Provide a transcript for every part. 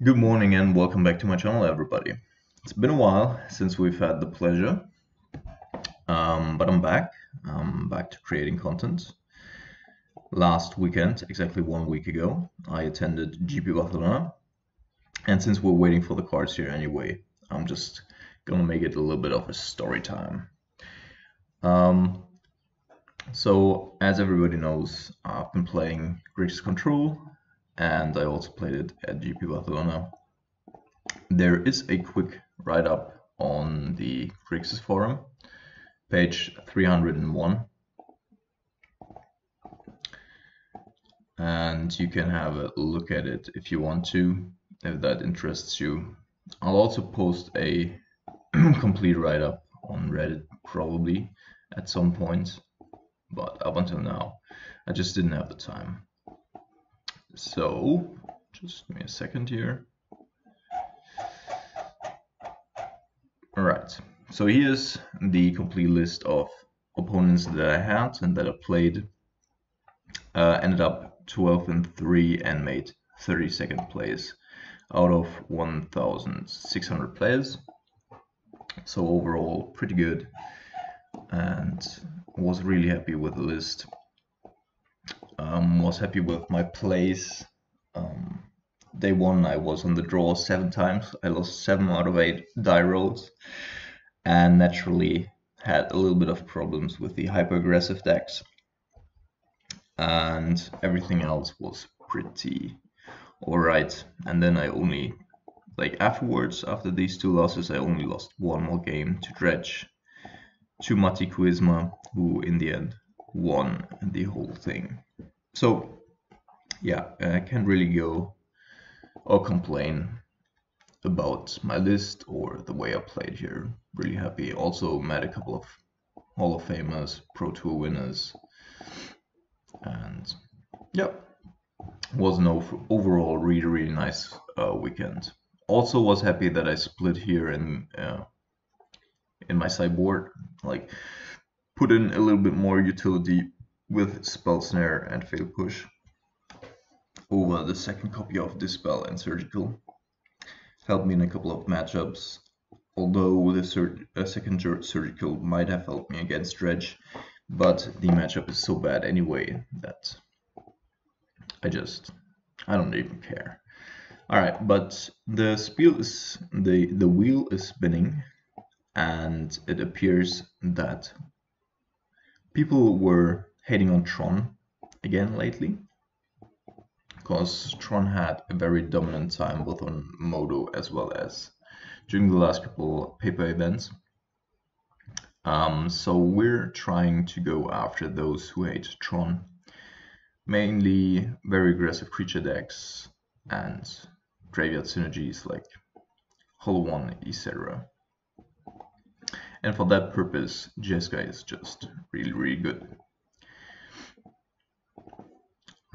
Good morning and welcome back to my channel, everybody. It's been a while since we've had the pleasure, but I'm back. I'm back to creating content. Last weekend, exactly 1 week ago, I attended GP Barcelona, and since we're waiting for the cards here anyway, I'm just gonna make it a little bit of a story time. Um, so, as everybody knows, I've been playing Grixis Control, and I also played it at GP Barcelona. There is a quick write-up on the Grixis forum, page 301, and you can have a look at it if you want to, if that interests you. I'll also post a complete write-up on Reddit probably at some point, but up until now I just didn't have the time. So just give me a second here. Alright, so here's the complete list of opponents that I had and that I played. Ended up 12-3 and made 32nd place out of 1,600 players. So overall pretty good, and was really happy with the list. Was happy with my place. Day one I was on the draw 7 times. I lost 7 out of 8 die rolls, and naturally had a little bit of problems with the hyper aggressive decks, and everything else was pretty alright. And then I only, afterwards, after these 2 losses, I only lost 1 more game to Dredge, to Mati Kuizma, who in the end won the whole thing. So yeah, I can't really go or complain about my list or the way I played here. Really happy. Also met a couple of Hall of Famers, Pro Tour winners, and yeah, was an overall really nice weekend. Also was happy that I split here in my sideboard, like put in a little bit more utility with Spell Snare and Fail Push over the second copy of Dispel and Surgical. Helped me in a couple of matchups, although the second Surgical might have helped me against Dredge, but the matchup is so bad anyway that I don't even care. Alright, but the wheel is spinning, and it appears that people were hating on Tron again lately, because Tron had a very dominant time both on Modo as well as during the last couple paper events. So we're trying to go after those who hate Tron, mainly very aggressive creature decks and graveyard synergies like Hollow One, etc. And for that purpose, Jeskai is just really good.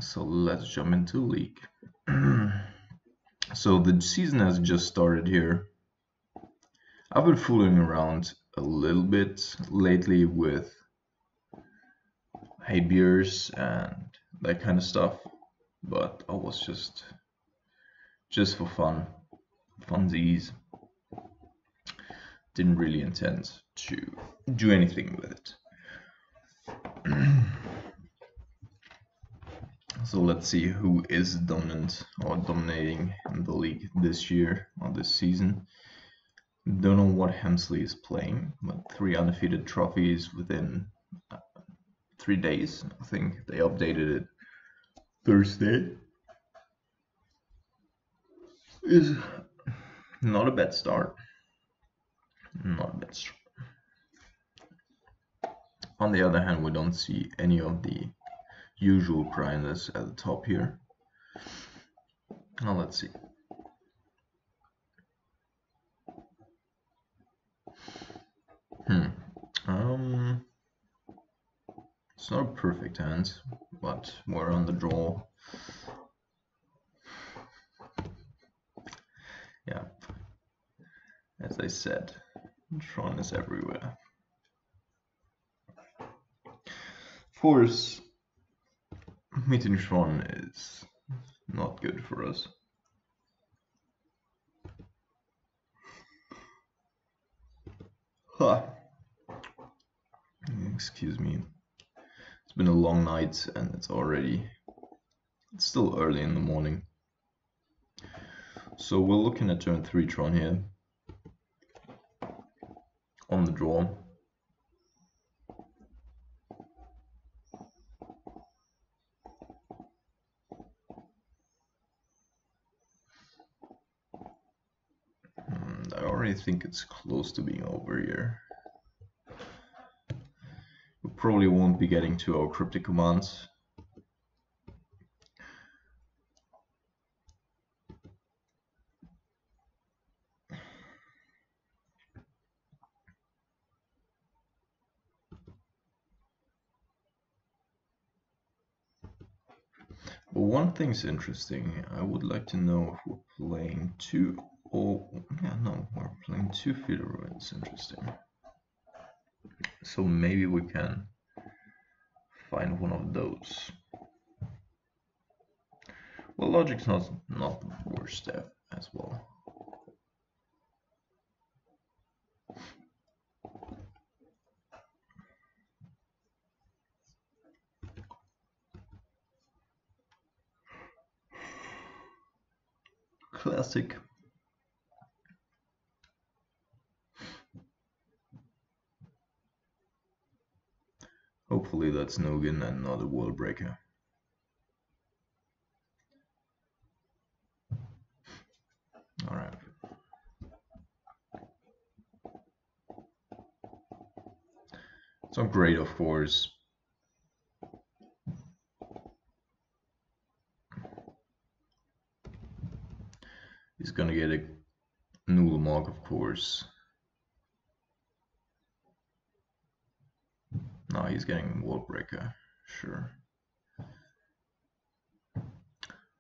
So let's jump into League. So the season has just started here. I've been fooling around a little bit lately with hate beers and that kind of stuff, but I was just for funsies. Didn't really intend to do anything with it. So let's see who is dominant or dominating in the league this year or this season. Don't know what Hemsley is playing, but 3 undefeated trophies within 3 days. I think they updated it Thursday. Is not a bad start. Not a bad start. On the other hand, we don't see any of the usual grinders at the top here. Now let's see. It's not a perfect hand, but we're on the draw. Yeah, as I said, Tron is everywhere. Of course, meeting Tron is not good for us. Huh. Excuse me. It's been a long night and it's still early in the morning. So we're looking at turn 3 Tron here. On the draw. I already think it's close to being over here. We probably won't be getting to our cryptic commands. But one thing's interesting. I would like to know if we're playing two. Oh, yeah, no, we're playing 2 feeder ruins. Interesting. So maybe we can find one of those. Well, logic's not the worst step as well. Classic. Hopefully that's Nogan and not a world breaker. Alright. It's not great, of course. He's gonna get a null mark, of course. No, he's getting world breaker, sure.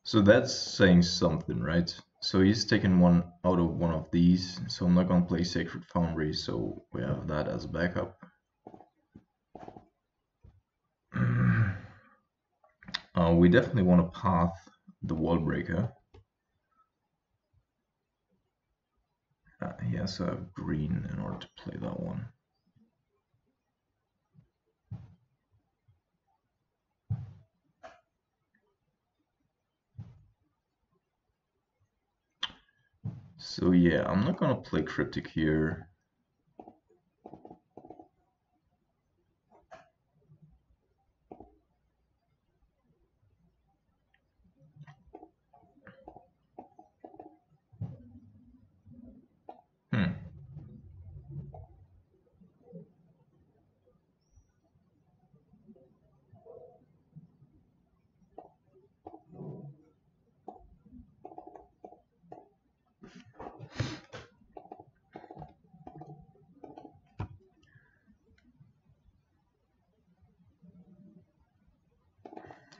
So that's saying something, right? So he's taken one out of one of these, so I'm not gonna play Sacred Foundry, so we have that as a backup. We definitely want to path the wall breaker. He has to have green in order to play that one. So yeah, I'm not gonna play Cryptic here.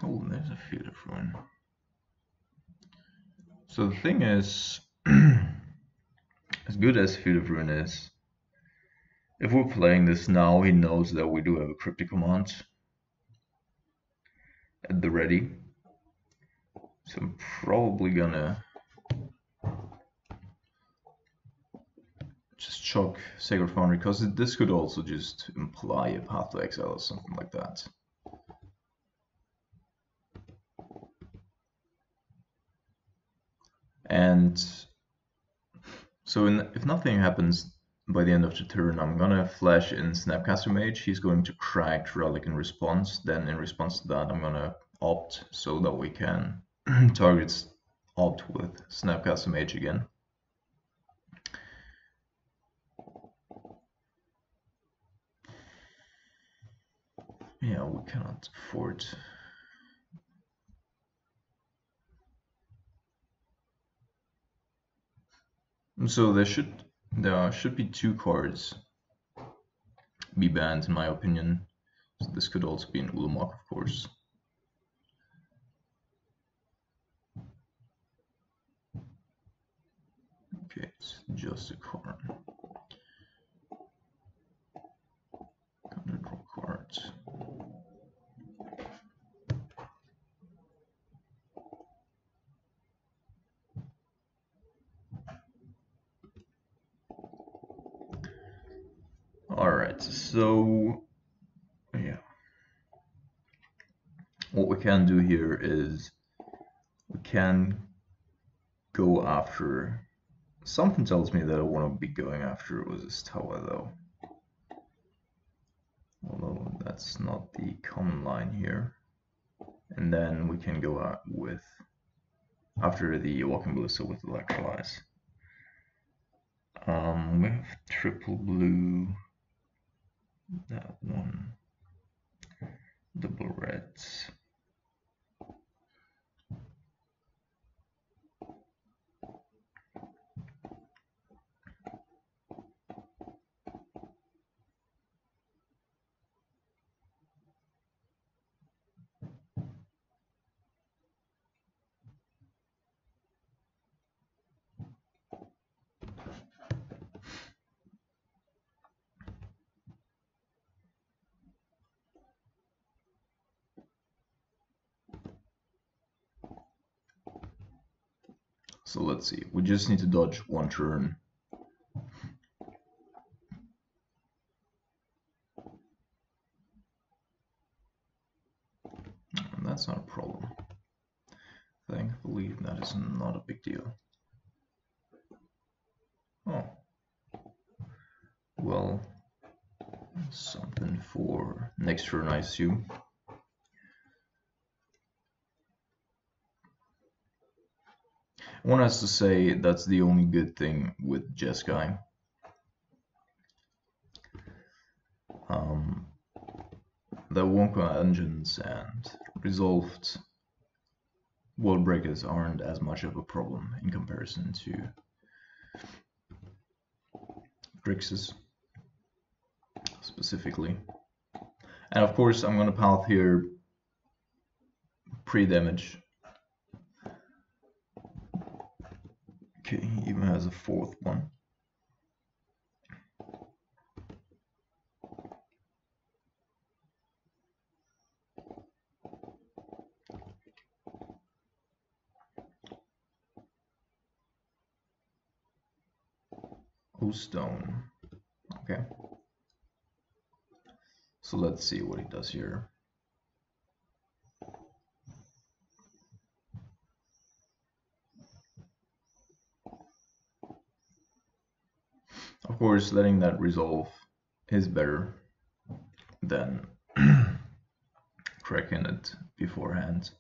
Oh, there's a field of ruin. So the thing is, as good as Field of Ruin is, if we're playing this now, he knows that we do have a cryptic command at the ready. So I'm probably gonna just chuck Sacred Foundry, because this could also just imply a Path to Exile or something like that. And so if nothing happens by the end of the turn, I'm gonna flash in Snapcaster Mage. He's going to crack Relic in response. Then in response to that, I'm gonna opt so that we can target opt with Snapcaster Mage again. Yeah, we cannot afford. So there should be 2 cards be banned in my opinion. So this could also be an Ulamog, of course. Okay, it's just a card. Gonna draw cards. Alright, so yeah. What we can do here is we can go after. Something tells me that I want to be going after it was this tower though. Although that's not the common line here. And then we can go out with after the walking ballista with electrolyze. We have triple blue, that one, double reds. So let's see, we just need to dodge one turn. And that's not a problem. Thankfully, that is not a big deal. Oh. Well, something for next turn, I assume. One has to say that's the only good thing with Jeskai. The Wonka engines and resolved world breakers aren't as much of a problem in comparison to Grixis specifically. And of course I'm gonna path here pre-damage. Okay, he even has a fourth one. Oh, stone. Okay. So let's see what he does here. Of course, letting that resolve is better than cracking it beforehand.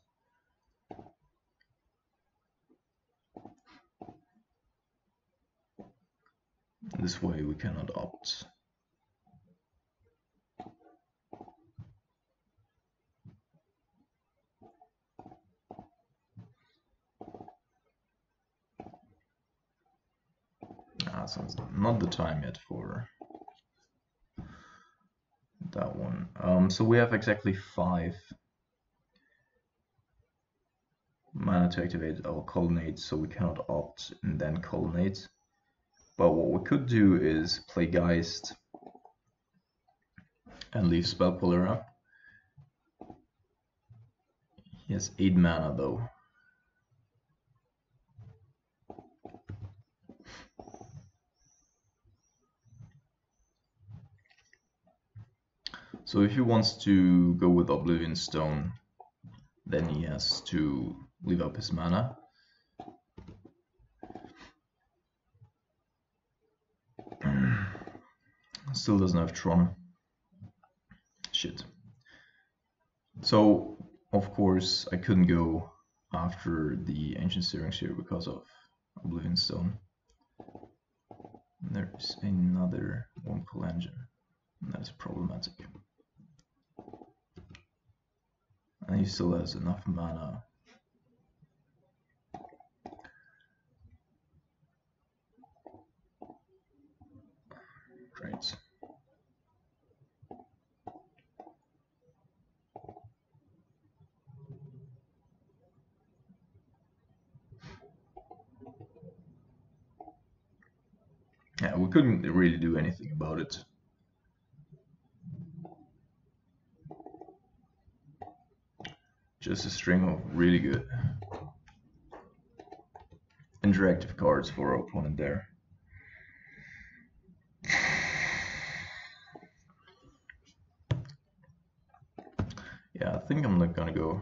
This way we cannot opt. So it's not the time yet for that one. So we have exactly 5 mana to activate our colonnade, so we cannot opt and then colonnade. But what we could do is play Geist and leave Spell Puller up. He has 8 mana though. So if he wants to go with Oblivion Stone, then he has to leave up his mana. Still doesn't have Tron. Shit. So, of course, I couldn't go after the Ancient Steerings here because of Oblivion Stone. There's another Wonka engine. That is problematic. And he still has enough mana. Great. Yeah, we couldn't really do anything about it. Just a string of really good interactive cards for our opponent there. think I'm not gonna go.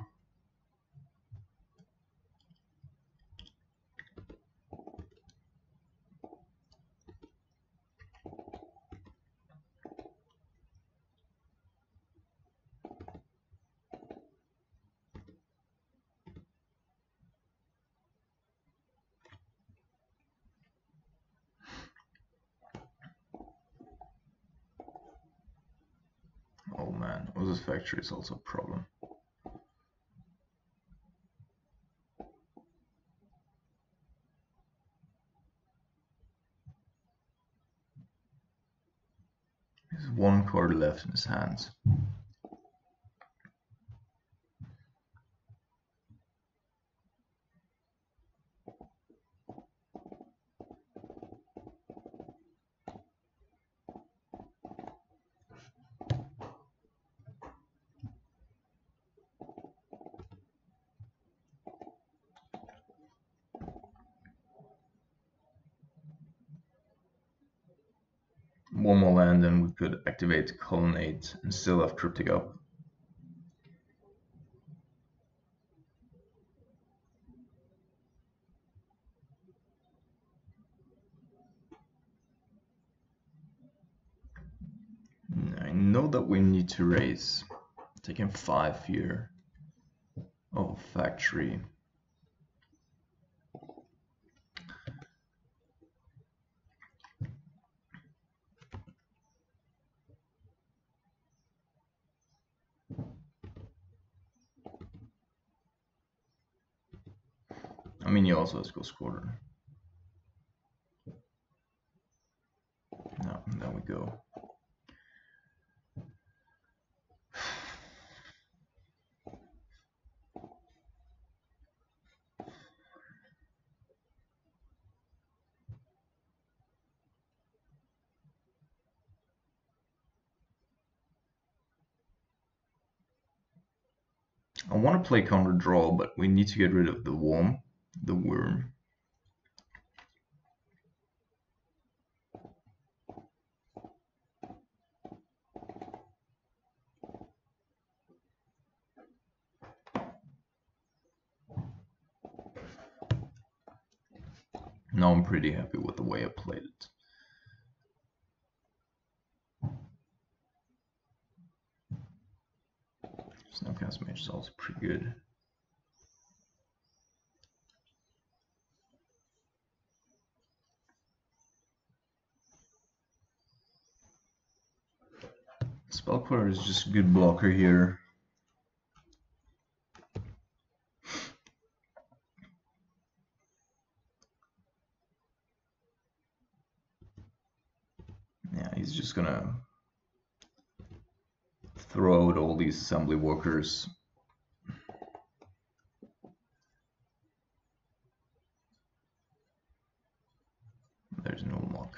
Oh man, Oza's factory is also a problem. There's one card left in his hands. One more land and we could activate Colonnade and still have Cryptic up. I know that we need to raise. Taking 5 here. Oh, factory. I mean, he also has Ghost Squadron. No, there we go. I want to play counter draw, but we need to get rid of the worm. Now I'm pretty happy with the way I played it. Snapcast Mage is also pretty good. Spellqualler is just a good blocker here. Yeah, he's just gonna throw out all these assembly workers. There's no luck.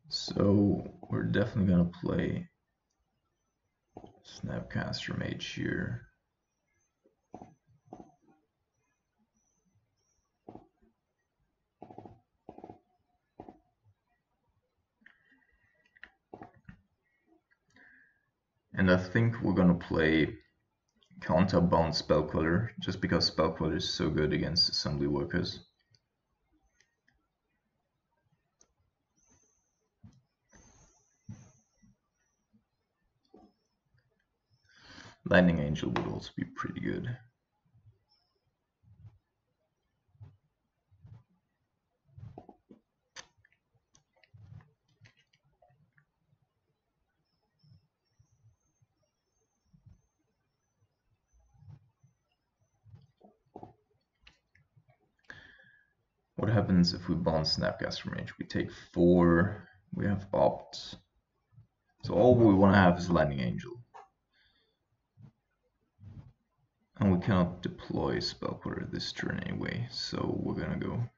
So we're definitely gonna play Snapcaster Mage here. And I think we're gonna play Counterbound Spellqualler, just because Spellqualler is so good against assembly workers. Lightning Angel would also be pretty good. What happens if we bounce Snapcaster Mage? We take 4, we have Opt. So all we want to have is Lightning Angel. And we cannot deploy Spellqualler this turn anyway, so we're gonna go.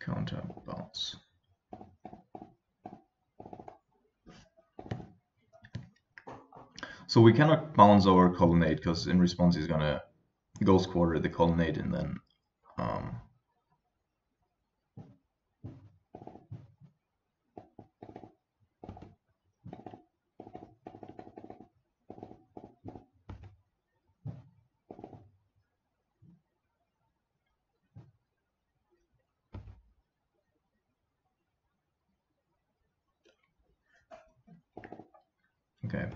Counter bounce. So we cannot bounce our colonnade because in response he's gonna ghost quarter the colonnade and then okay.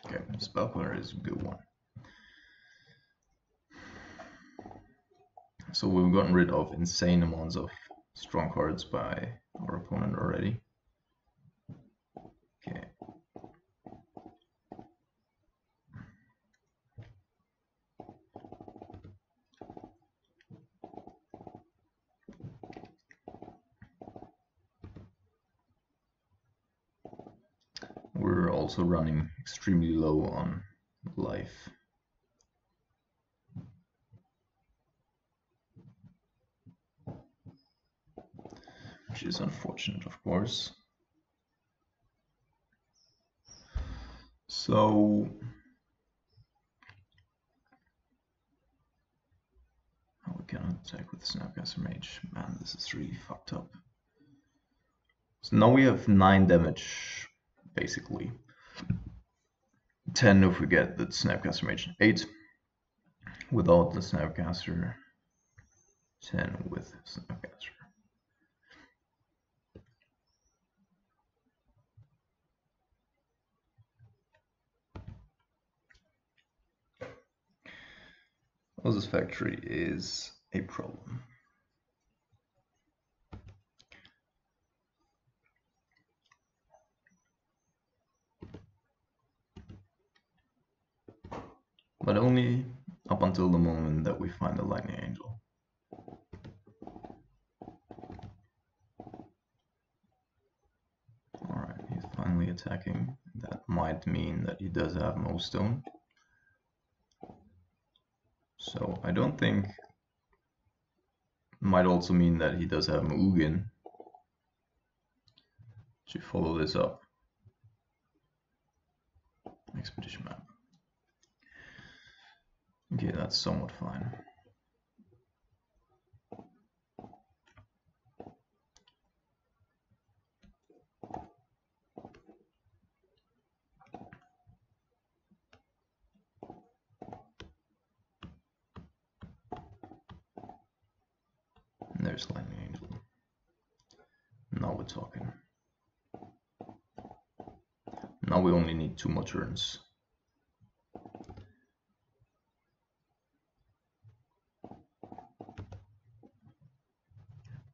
Okay, spell quarter is a good one. So we've gotten rid of insane amounts of strong cards by our opponent already. Okay. We're also running extremely low on life. Which is unfortunate, of course. So we cannot attack with the Snapcaster Mage. Man, this is really fucked up. So now we have 9 damage, basically. 10 if we get the Snapcaster Mage. 8 without the Snapcaster. 10 with Snapcaster. This factory is a problem. But only up until the moment that we find the Lightning Angel. Alright, he's finally attacking. That might mean that he does have Mo Stone. So I don't think... Might also mean that he does have Muugin. To follow this up. Expedition map. Okay, that's somewhat fine. And there's Lightning Angel. Now we're talking. Now we only need 2 more turns.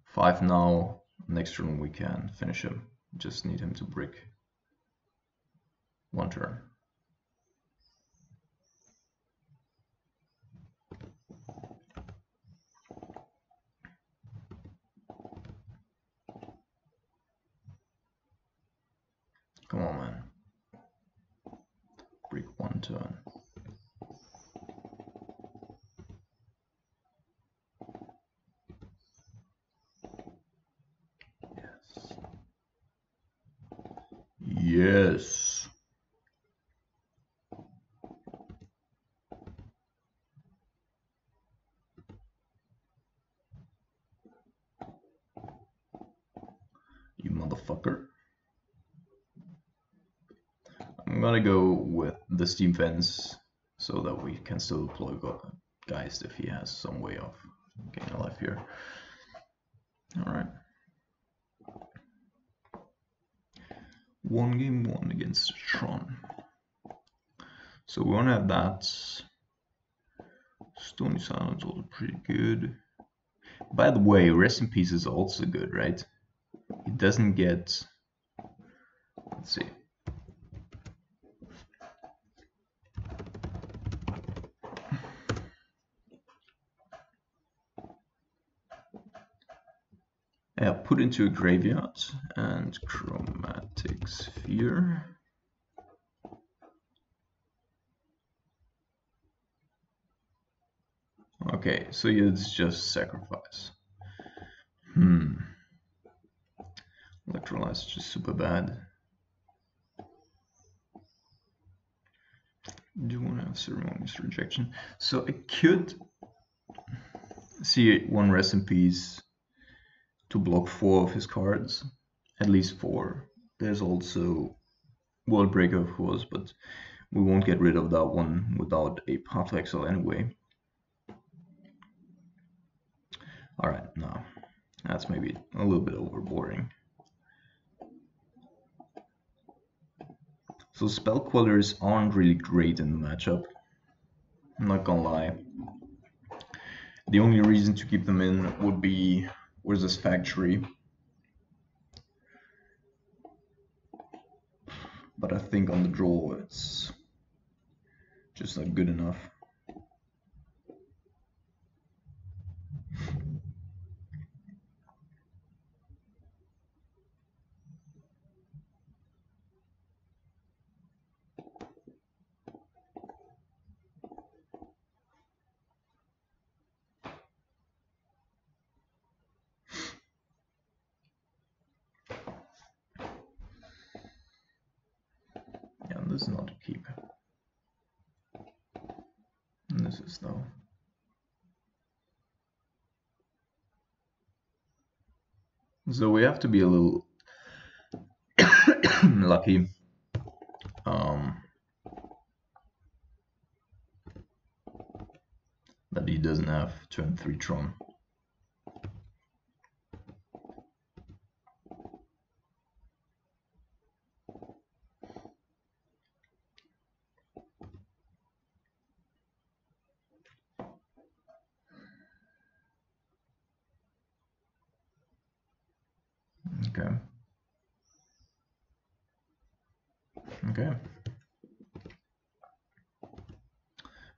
Five now. Next turn we can finish him. Just need him to brick 1 turn. Come on, man. Brick 1 turn. Yes. You motherfucker. I'm gonna go with the Steam Fence so that we can still deploy Geist if he has some way of getting a life here. Alright. 1 game 1 against Tron. So we wanna have that. Stony Silence also pretty good. By the way, Rest in Peace is also good, right? It doesn't get... Let's see. Put into a graveyard and chromatic sphere. Okay, so it's just sacrifice. Electrolyze is just super bad. Do you want to have ceremonious rejection? So I could see one rest in peace to block 4 of his cards, at least 4. There's also World Breaker, of course, but we won't get rid of that one without a Path to Exile anyway. Alright, now that's maybe a little bit overboring. So spell quellers aren't really great in the matchup, I'm not gonna lie. The only reason to keep them in would be Wizard's Factory. But I think on the draw it's just not good enough. Yeah, this is not a keep. And this is though. So we have to be a little lucky. That he doesn't have turn 3 Tron. Okay. Okay.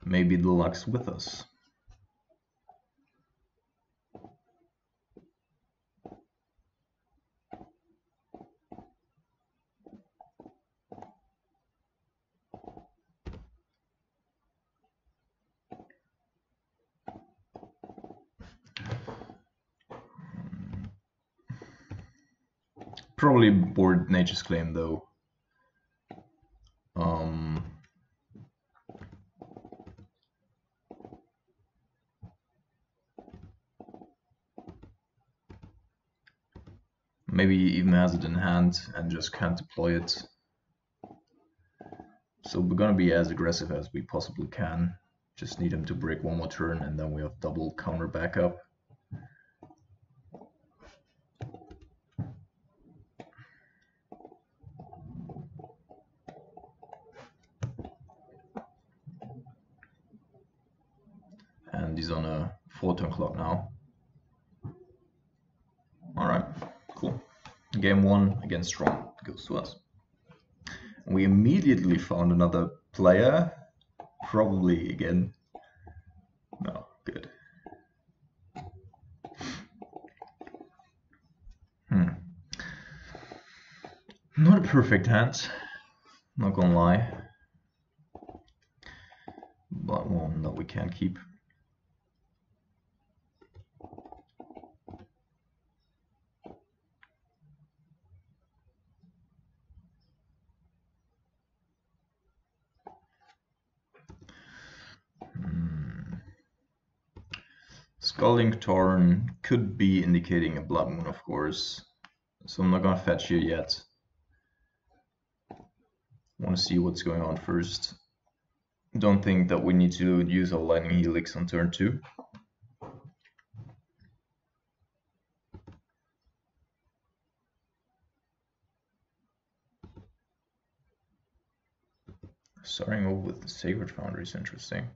Maybe the luck's with us. Probably board Nature's Claim though. Maybe he even has it in hand and just can't deploy it. So we're gonna be as aggressive as we possibly can. Just need him to break one more turn and then we have double counter backup. And he's on a 4-turn clock now. Alright, cool. Game 1 against Strong goes to us. We immediately found another player. Probably again. No, good. Not a perfect hand, not gonna lie. But one that we can't keep. Scalding Torn could be indicating a Blood Moon, of course. So I'm not gonna fetch here yet. Want to see what's going on first. Don't think that we need to use our Lightning Helix on turn 2. Starting over with the Sacred Foundry is interesting.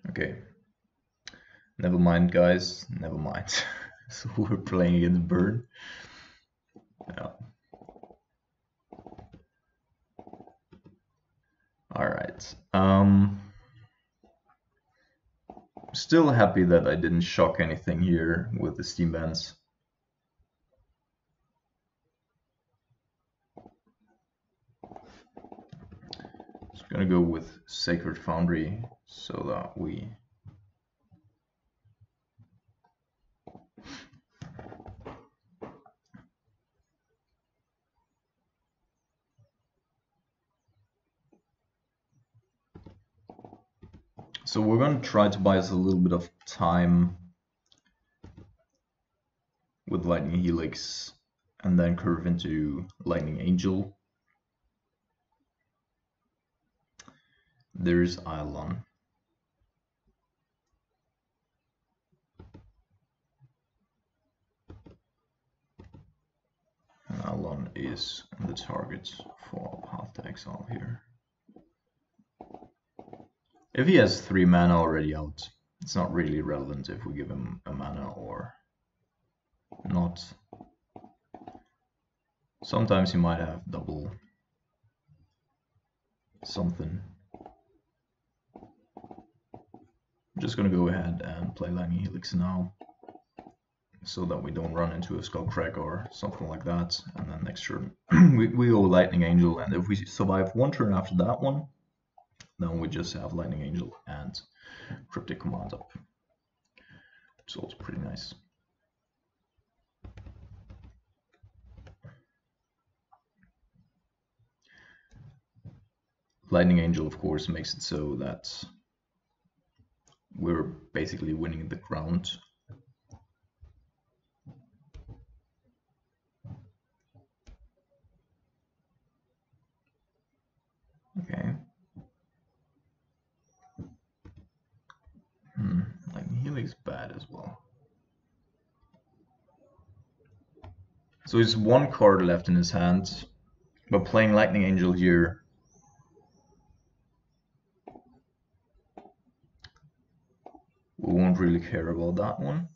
Okay. Never mind, guys. Never mind. So we're playing against Burn. Yeah. Alright. Still happy that I didn't shock anything here with the steam bands. So I'm gonna go with Sacred Foundry so that we So we're going to try to buy us a little bit of time with Lightning Helix and then curve into Lightning Angel. There's Eidolon. And Eidolon is the target for Path to Exile here. If he has 3 mana already out, it's not really relevant if we give him a mana or not. Sometimes he might have double something. I'm just gonna go ahead and play Lightning Helix now, so that we don't run into a Skullcrack or something like that. And then next turn we go Lightning Angel, and if we survive 1 turn after that one, then we just have Lightning Angel and Cryptic Command up. So it's pretty nice. Lightning Angel, of course, makes it so that we're basically winning the ground. Okay. Lightning Helix bad as well. So he's 1 card left in his hand, but playing Lightning Angel here we won't really care about that one.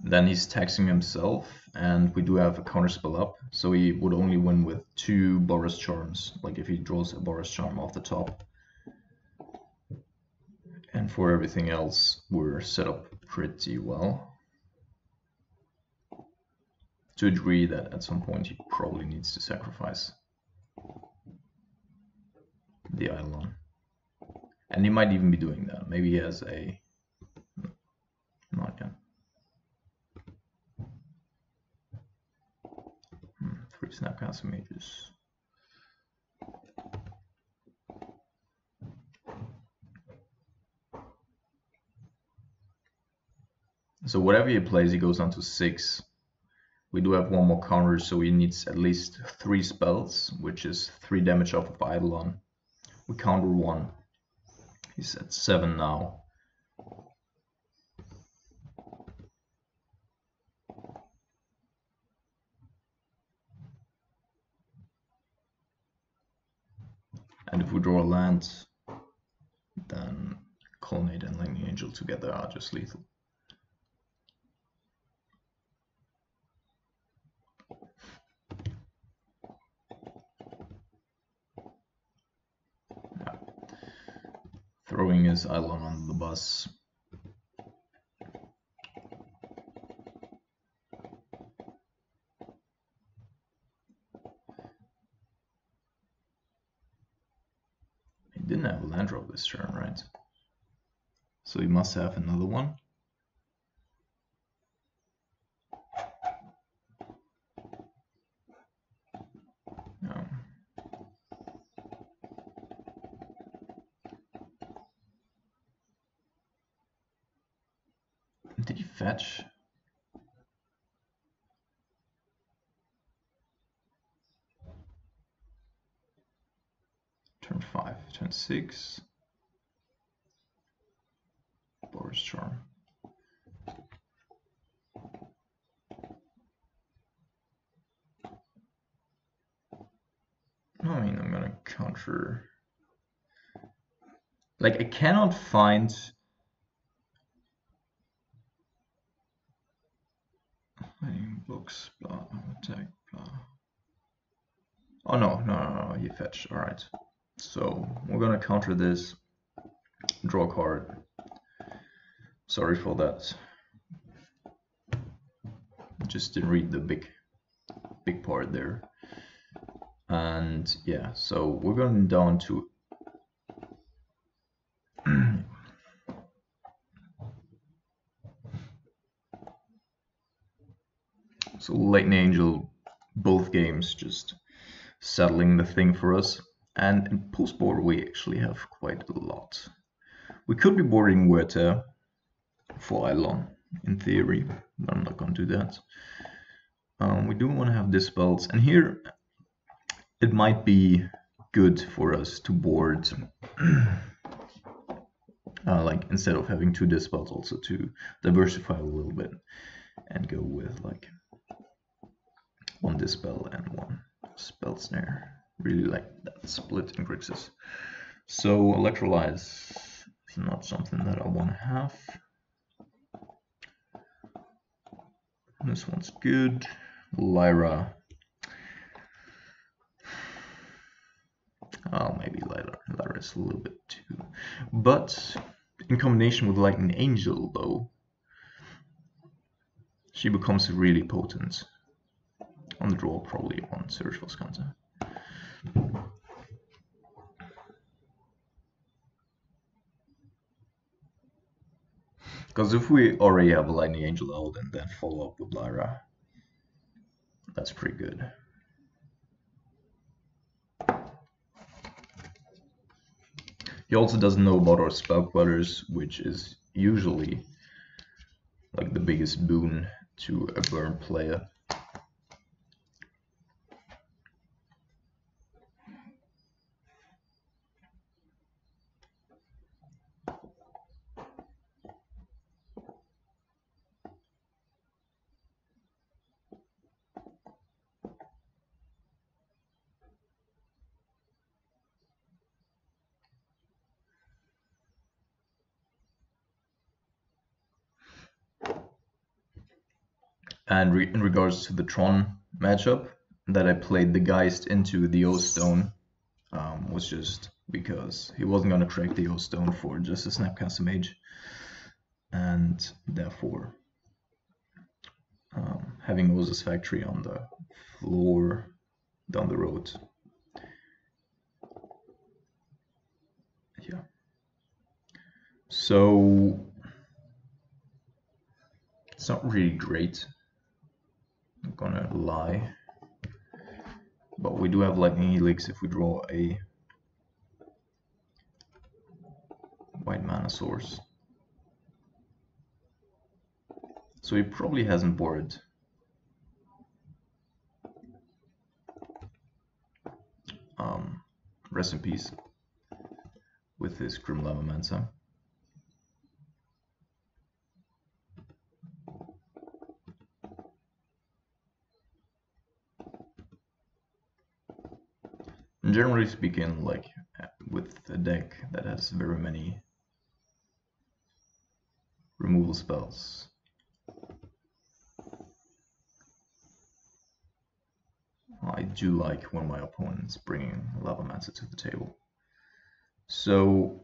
Then he's taxing himself, and we do have a counter spell up, so he would only win with 2 Boros Charms, like if he draws a Boros Charm off the top. And for everything else, we're set up pretty well. To a degree that at some point he probably needs to sacrifice the Eidolon. And he might even be doing that. Maybe he has a... Not yet. 3 Snapcaster Mages. So whatever he plays, he goes down to 6. We do have 1 more counter, so he needs at least 3 spells, which is 3 damage off of Eidolon. We counter 1. He's at 7 now. And if we draw a land, then Colonnade and Lightning Angel together are just lethal. Yeah. Throwing his Eidolon on the bus. He didn't have a land drop this turn, right? So he must have another one. No. Did he fetch? Turn 5, turn 6. Boros Charm. I mean, I'm gonna counter. Like, I cannot find. Books, blah, attack, blah. Oh no, he fetched. Alright. So we're gonna counter this, draw a card. Sorry for that. Just didn't read the big part there. And yeah, so we're going down to so Lightning Angel, both games just settling the thing for us. And in post board we actually have quite a lot. We could be boarding Huerta for Eidolon in theory, but I'm not going to do that. We do want to have dispels, and here it might be good for us to board like instead of having 2 dispels, also to diversify a little bit and go with like 1 dispel and 1 spell snare. Really like that split in Grixis. So Electrolyze is not something that I want to have. This one's good. Lyra. Oh, maybe Lyra is a little bit too. But in combination with Lightning Angel, though, she becomes really potent. On the draw, probably on Search for Skanta. Because if we already have a Lightning Angel out and then follow up with Lyra, that's pretty good. He also doesn't know about our spell quarters, which is usually like the biggest boon to a burn player. And in regards to the Tron matchup, that I played the Geist into the O-Stone was just because he wasn't going to crack the O-Stone for just a Snapcaster Mage. And therefore, having Oza's Factory on the floor down the road. Yeah. So it's not really great, I'm gonna lie. But we do have Lightning Helix if we draw a white mana source. So he probably hasn't boarded rest in peace with his Grim Lavamancer. And generally speaking, like with a deck that has very many removal spells, I do like when my opponent's bringing Lavamancer to the table. So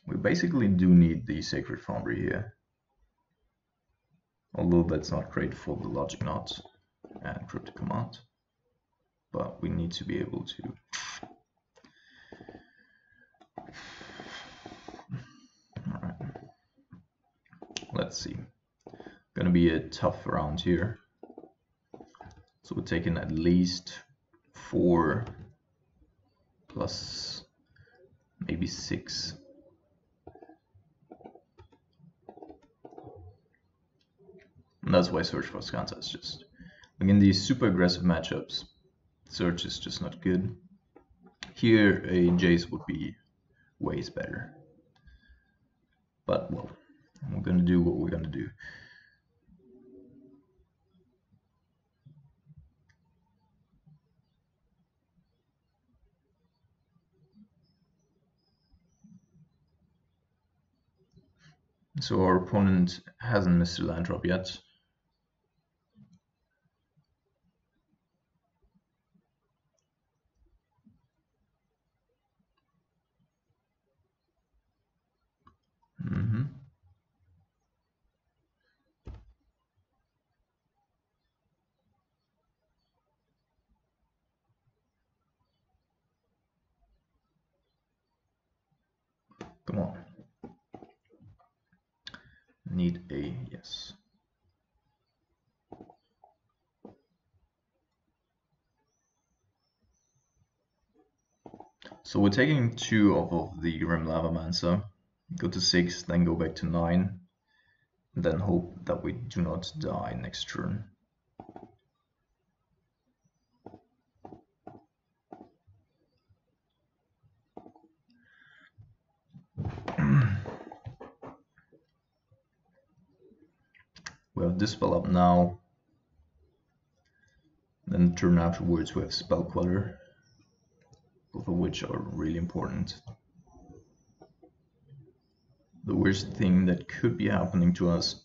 we basically do need the Sacred Foundry here, although that's not great for the Logic Knot and Cryptic Command, but we need to be able to alright, let's see. Gonna be a tough round here, so we're taking at least 4 plus maybe 6. And that's why Search for Skanta is just, like in these super aggressive matchups, Search is just not good. Here a Jace would be ways better. But well, we're gonna do what we're gonna do. So our opponent hasn't missed a land drop yet. Mm-hmm. Come on. Need a yes. So we're taking 2 off of the Grim Lava Mancer, go to 6, then go back to 9, then hope that we do not die next turn. We have Dispel up now, then the turn afterwards we have Spell Queller, both of which are really important. The worst thing that could be happening to us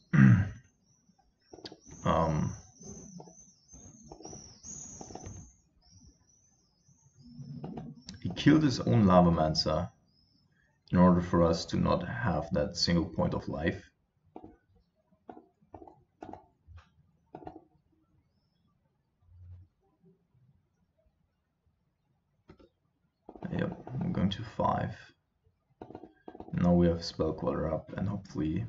he killed his own Lavamancer in order for us to not have that single point of life. Yep, I'm going to 5. Now we have Spell Queller up and hopefully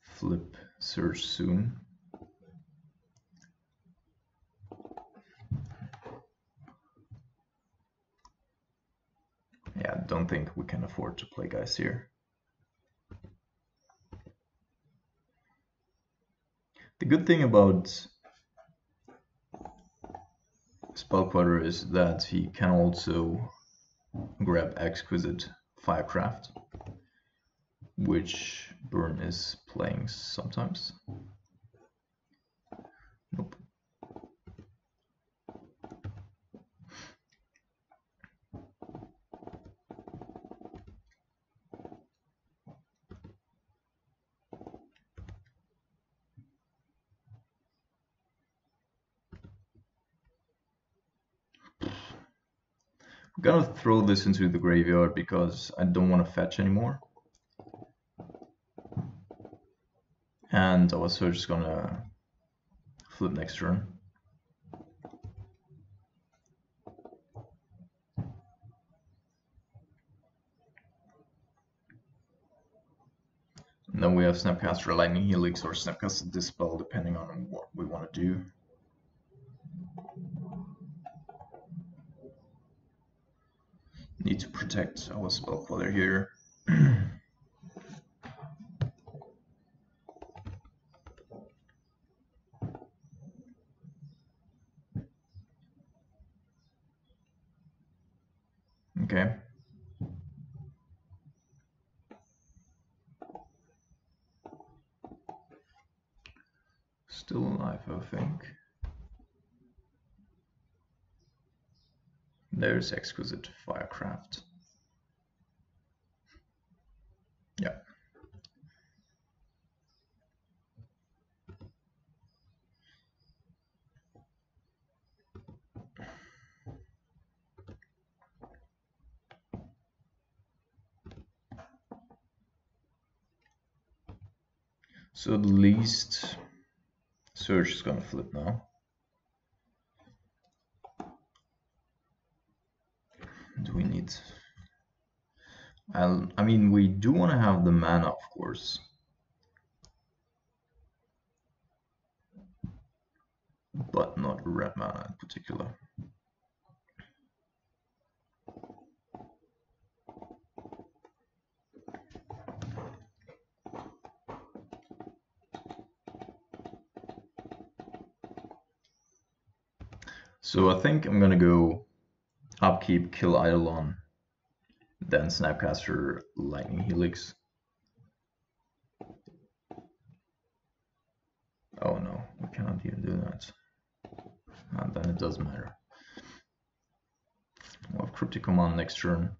flip Surge soon. Yeah, I don't think we can afford to play guys here. The good thing about Spell Queller is that he can also grab Exquisite Firecraft, which Burn is playing sometimes. Nope. I'm gonna throw this into the graveyard because I don't want to fetch anymore. And our Surge is gonna flip next turn. And then we have Snapcaster Lightning Helix or Snapcaster Dispel, depending on what we want to do. Need to protect our Spell Queller here. Okay. Still alive, I think. There's Exquisite Firecraft. Yeah. So at least Surge is gonna flip now. Do we need... I mean, we do want to have the mana, of course. But not red mana in particular. So I think I'm gonna go upkeep, kill Eidolon, then Snapcaster Lightning Helix. Oh no, we cannot even do that. And then it does matter. We'll have Cryptic Command next turn.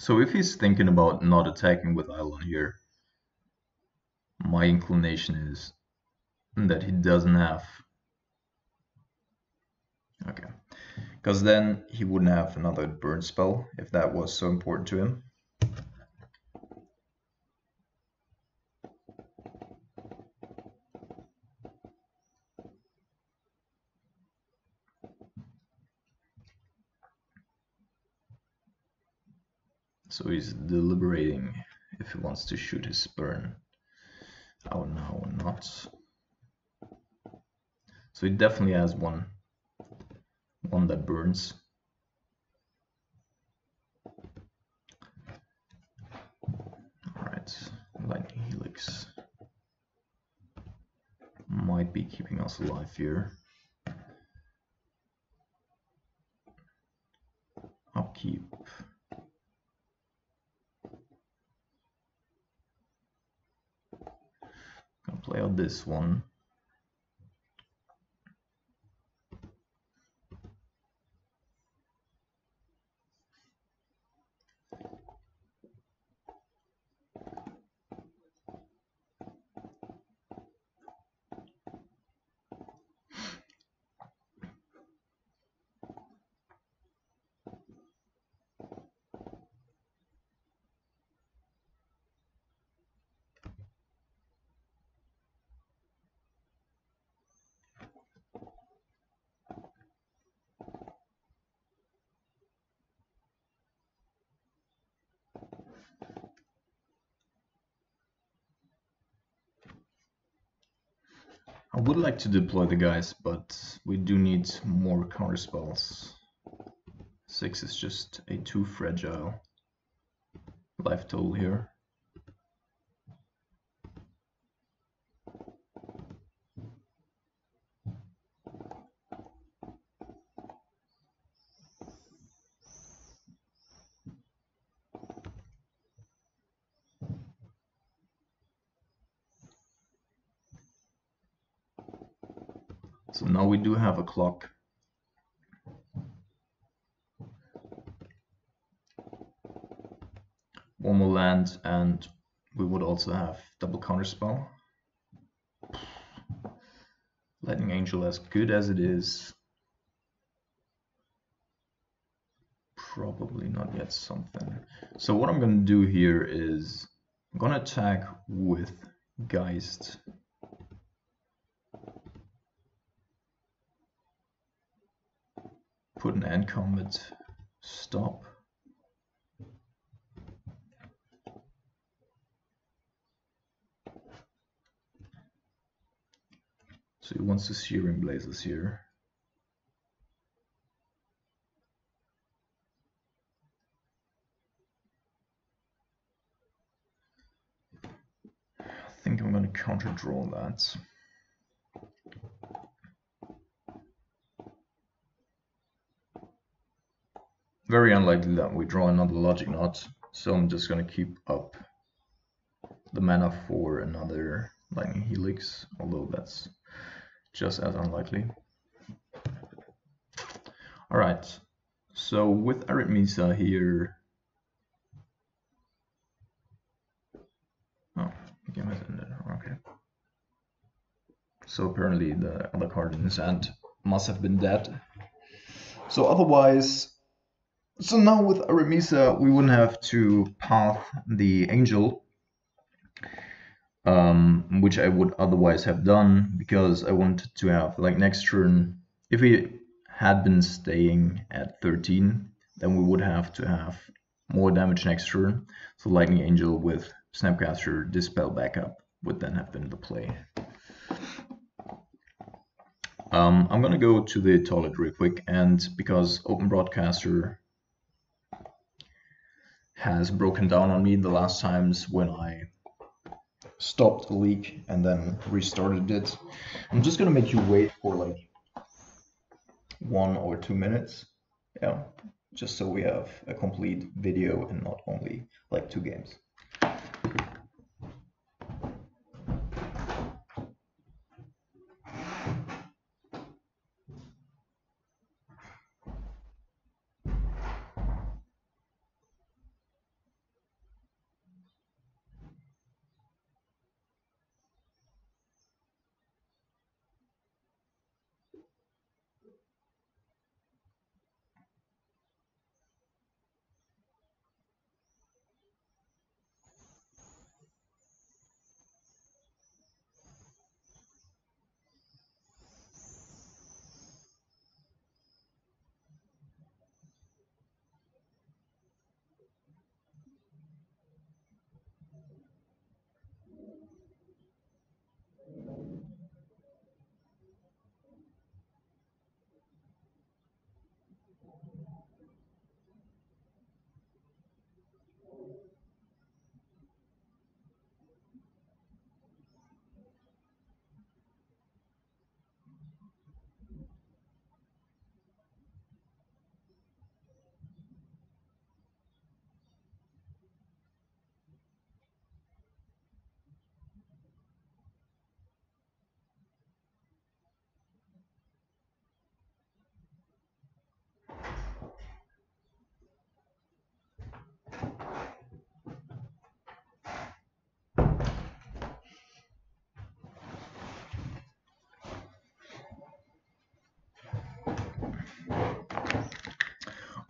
So if he's thinking about not attacking with Island here, my inclination is that he doesn't have. Okay. Because then he wouldn't have another burn spell if that was so important to him. So he's deliberating if he wants to shoot his burn out now or not. So he definitely has one that burns. Alright, Lightning Helix might be keeping us alive here. Upkeep. Gonna play out this one. I would like to deploy the guys, but we do need more counter spells. 6 is just a too fragile life total here. So now we do have a clock. One more land, and we would also have double counterspell. Lightning Angel, as good as it is, probably not yet something. So what I'm going to do here is I'm going to attack with Geist. Put an end combat stop. So he wants to Searing Blazes here. I think I'm going to counter draw that. Very unlikely that we draw another Logic Knot, so I'm just going to keep up the mana for another Lightning Helix, although that's just as unlikely. Alright, so with Arithmesa here... Oh, the game has ended, okay. So apparently the other card in his hand must have been dead. So otherwise... So now with Arithmesa we wouldn't have to path the Angel, which I would otherwise have done, because I wanted to have, like, next turn, if we had been staying at 13, then we would have to have more damage next turn. So Lightning Angel with Snapcaster Dispel backup would then have been the play. I'm gonna go to the toilet real quick, and because Open Broadcaster has broken down on me the last times when I stopped a leak and then restarted it, I'm just gonna make you wait for like 1 or 2 minutes, yeah, just so we have a complete video and not only like 2 games.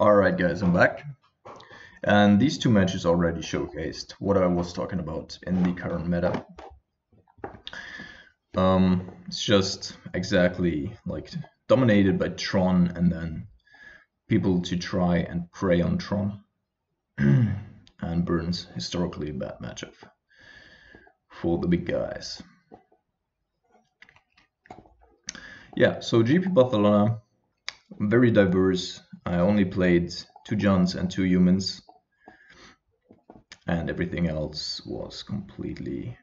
Alright guys, I'm back. And these two matches already showcased what I was talking about in the current meta. It's just exactly like dominated by Tron and then people to try and prey on Tron. And Burns, historically a bad matchup for the big guys. Yeah, so GP Barcelona, very diverse. I only played 2 Johns and 2 humans, and everything else was completely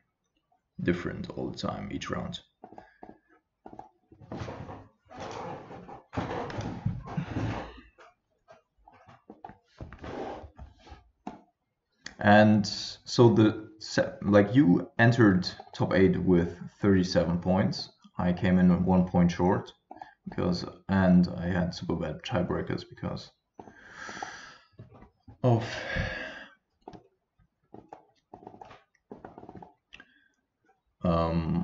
different all the time, each round. And so you entered top 8 with 37 points. I came in 1 point short and I had super bad tiebreakers because of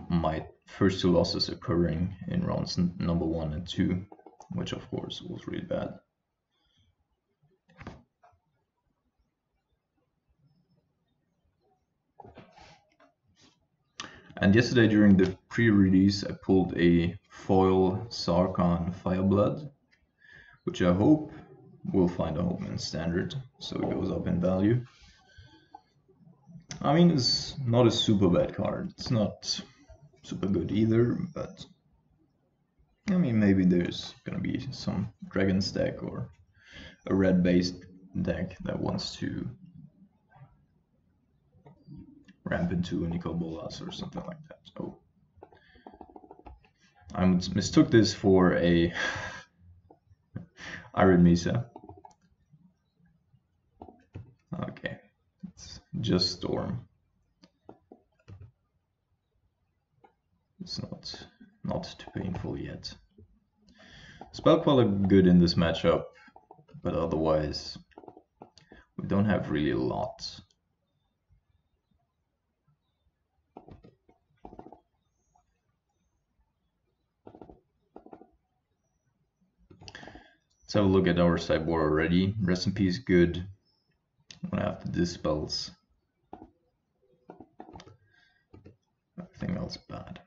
my first 2 losses occurring in rounds number 1 and 2, which of course was really bad. And yesterday during the pre-release I pulled a foil Sarkhan Fireblood, which I hope will find a home in standard, so it goes up in value. I mean, it's not a super bad card, it's not super good either, but I mean, maybe there's gonna be some Dragon's deck or a red-based deck that wants to ramp into Nicol Bolas or something like that. Oh, I mistook this for a Iron Mesa. Okay, it's just Storm. It's not too painful yet. Spell Queller good in this matchup, but otherwise we don't have really a lot. Let's have a look at our sideboard already. Rest in Peace good. One after Dispels. Everything else bad.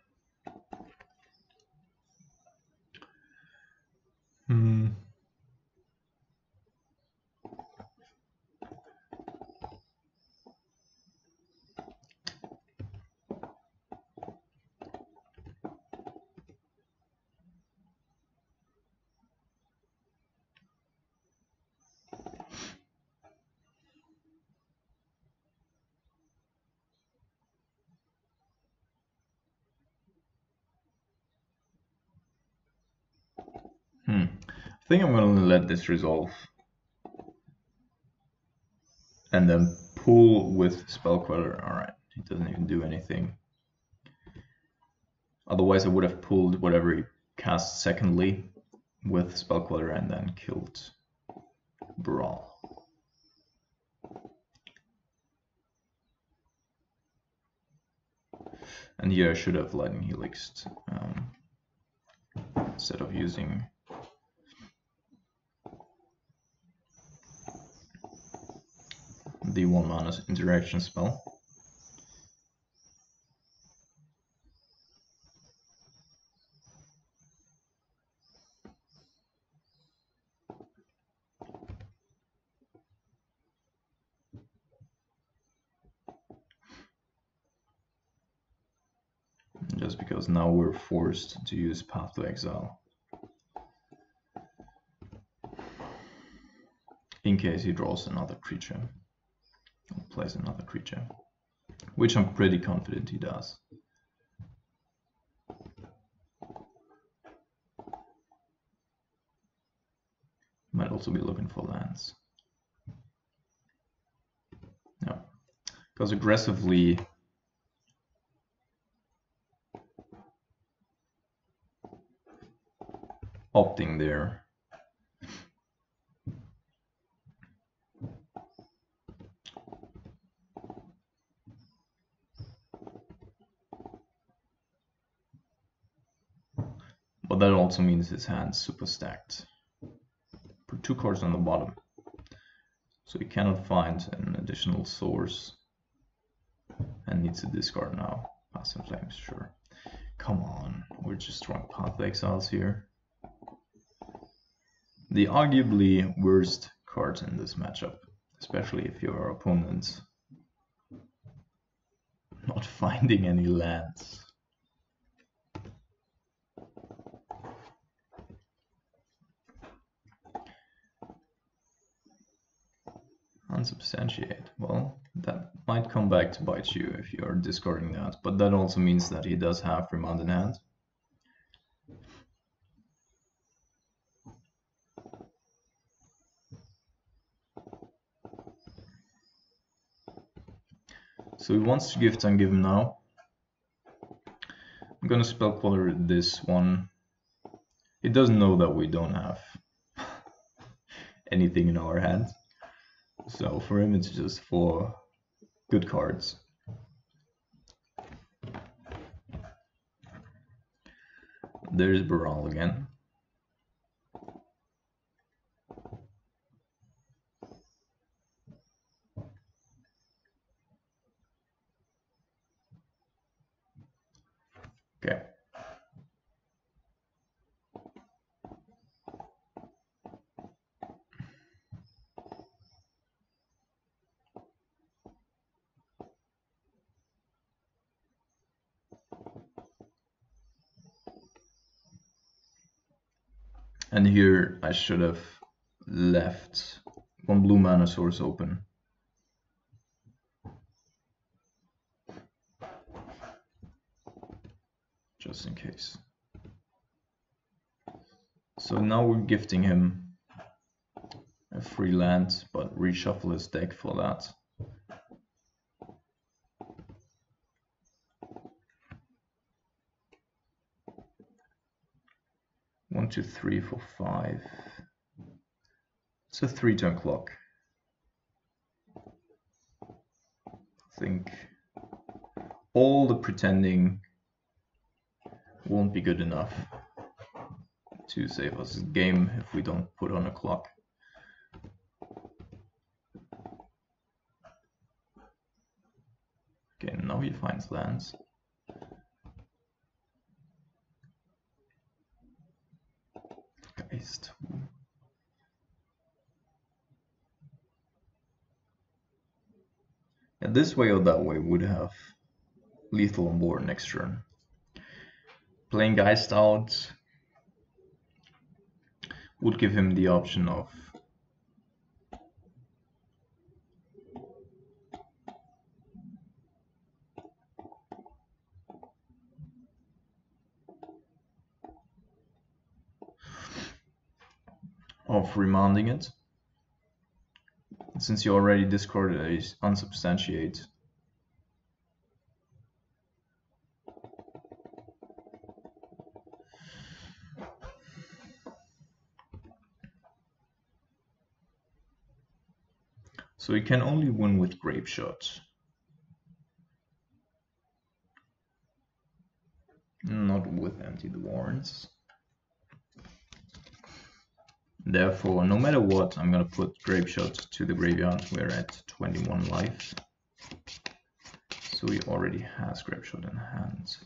I think I'm gonna let this resolve and then pull with Spell Queller. Alright, it doesn't even do anything. Otherwise I would have pulled whatever he cast secondly with Spell Queller and then killed Brawl. And here I should have Lightning Helixed instead of using the 1 mana interaction spell. Just because now we're forced to use Path to Exile in case he draws another creature or plays another creature, which I'm pretty confident he does. Might also be looking for lands. No, because aggressively opting there. But that also means his hand's super stacked. 2 cards on the bottom. So he cannot find an additional source and needs to discard now. Past in Flames, sure. Come on, we're just drawing Path Exiles here. The arguably worst card in this matchup, especially if your opponent's not finding any lands. Unsubstantiate. Well, that might come back to bite you if you're discarding that, but that also means that he does have Remand in hand. So he wants to gift and give him now. I'm gonna spell color this one. He doesn't know that we don't have anything in our hand. So for him it's just 4 good cards. There's Baral again. Okay. And here I should have left 1 blue mana source open. Just in case. So now we're gifting him a free land, but reshuffle his deck for that. One, two, three, four, 5. It's a 3-turn clock. I think all the pretending won't be good enough to save us the game if we don't put on a clock. Okay, now he finds lands. Geist. Yeah, this way or that way would have lethal on board next turn. Playing Geist out would give him the option of remanding it. Since you already discarded a unsubstantiate, so he can only win with Grape Shot, not with Empty the Warrens. Therefore, no matter what, I'm gonna put Grape Shot to the graveyard. We're at 21 life, so he already has Grape Shot in hand.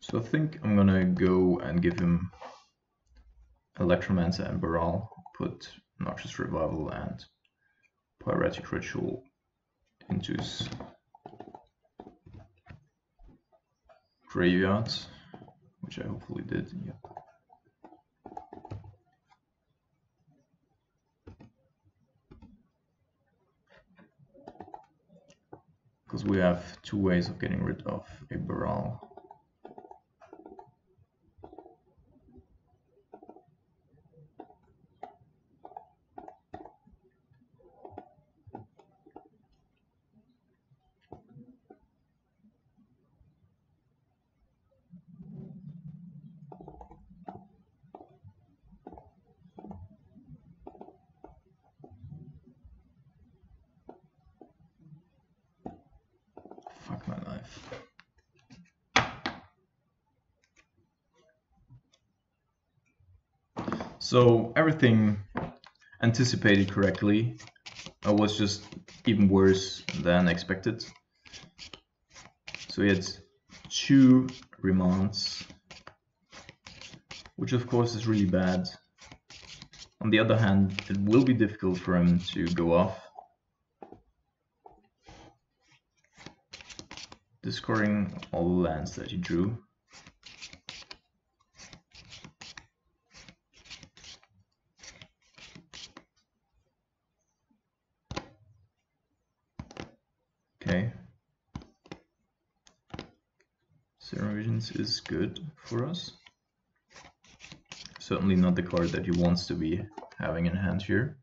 So I think I'm gonna go and give him Electromancer and Baral, put Noxious Revival and Pyretic Ritual into his graveyard, which I hopefully did. Yeah. Because we have 2 ways of getting rid of a Baral. Fuck my life. So everything anticipated correctly was just even worse than expected. So he had 2 remands, which of course is really bad. On the other hand, it will be difficult for him to go off, discarding all the lands that he drew. Okay. Serum Visions is good for us. Certainly not the card that he wants to be having in hand here.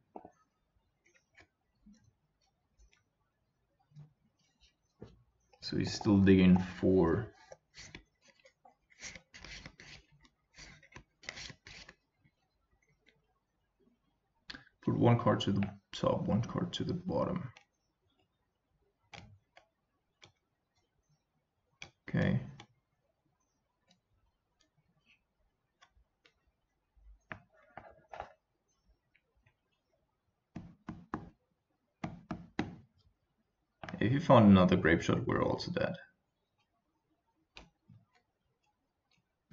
So he's still digging 4. Put 1 card to the top, 1 card to the bottom. Okay. If you found another grape shot, we're also dead.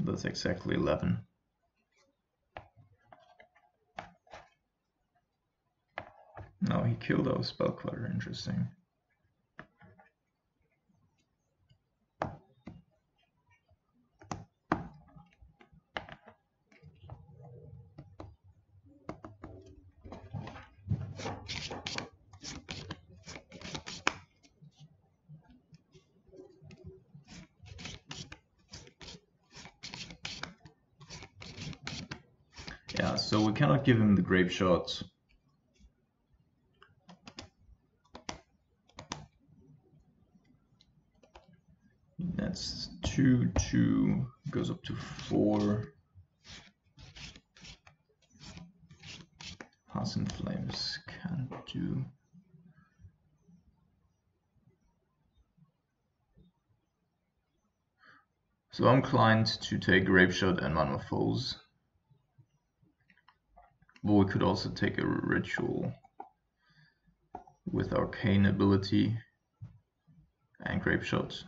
That's exactly 11. No, he killed our spell clutter, interesting. Yeah, so we cannot give him the grape shot. That's 2, 2, goes up to 4. Hearts and Flames can't do. So I'm inclined to take Grape Shot and Metamorphose. But we could also take a Ritual with Arcane ability and Grape Shot.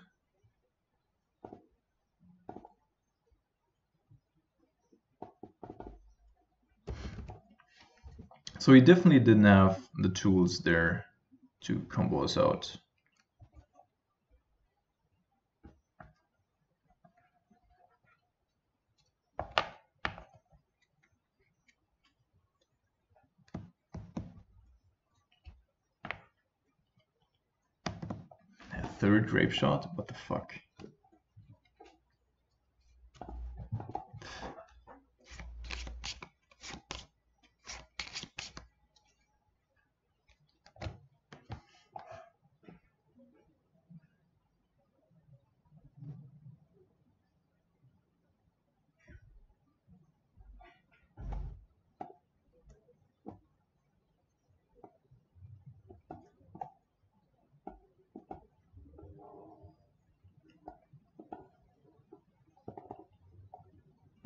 So he definitely didn't have the tools there to combo us out. A 3rd Grape Shot? What the fuck?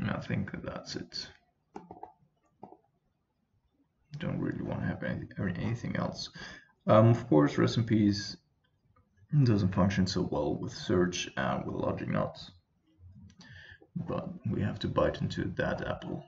I think that's it. Don't really want to have anything else. Of course, Rest in Peace doesn't function so well with Search and with Logic Knots, but we have to bite into that apple.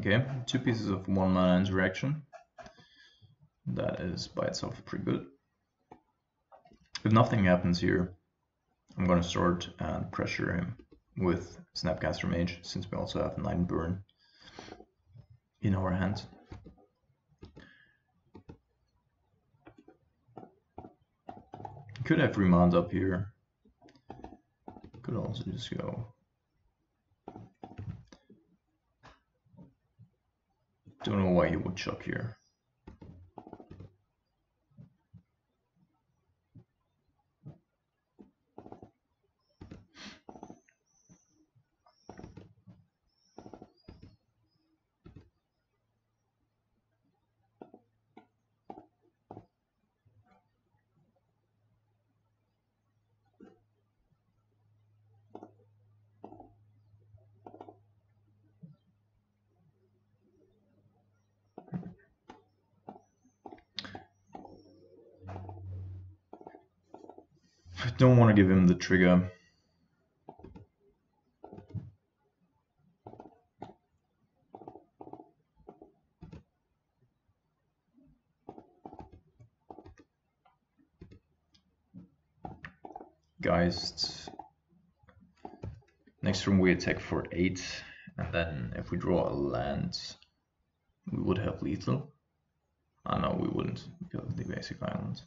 Okay, 2 pieces of 1 mana interaction. That is by itself pretty good. If nothing happens here, I'm gonna start and pressure him with Snapcaster Mage, since we also have 9 burn in our hand. Could have Remand up here. Could also just go. Don't know why he would chuck here. I don't want to give him the trigger. Geist. Next turn we attack for 8, and then if we draw a land, we would have lethal. Ah, no, we wouldn't, because of the basic island.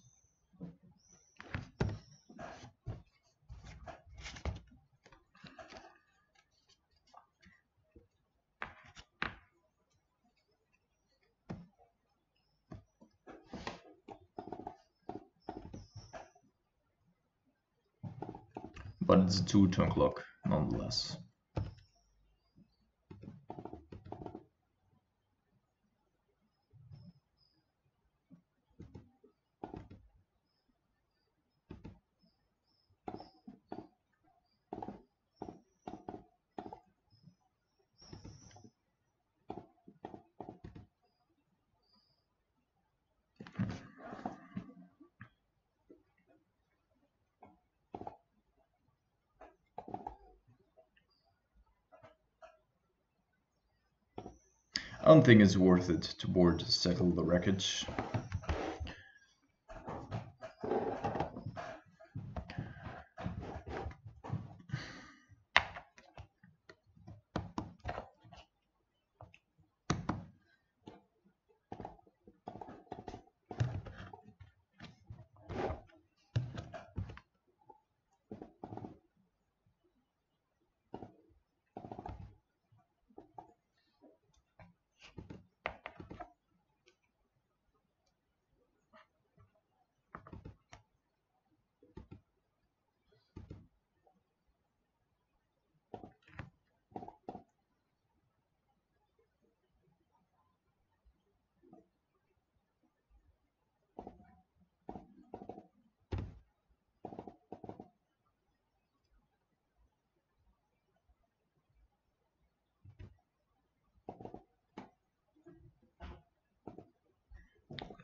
But it's a 2-turn clock, nonetheless. I don't think it's worth it to board Settle the Wreckage.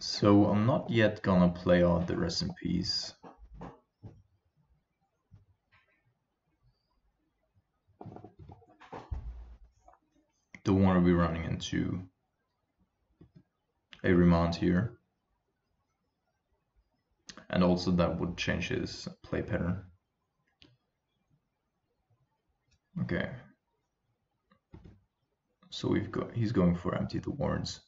So I'm not yet gonna play out the Rest in Peace. Don't want to be running into a Remand here. And also that would change his play pattern. Okay. So he's going for Empty the Warrens.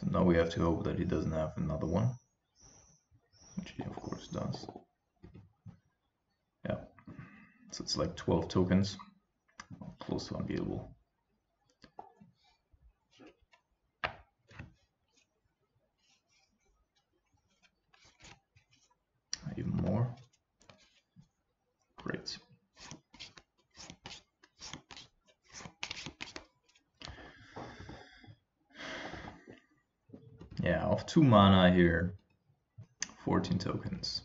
So now we have to hope that he doesn't have another one, which he of course does. Yeah, so it's like 12 tokens, close to unbeatable. Great. Yeah, off 2 mana here, 14 tokens.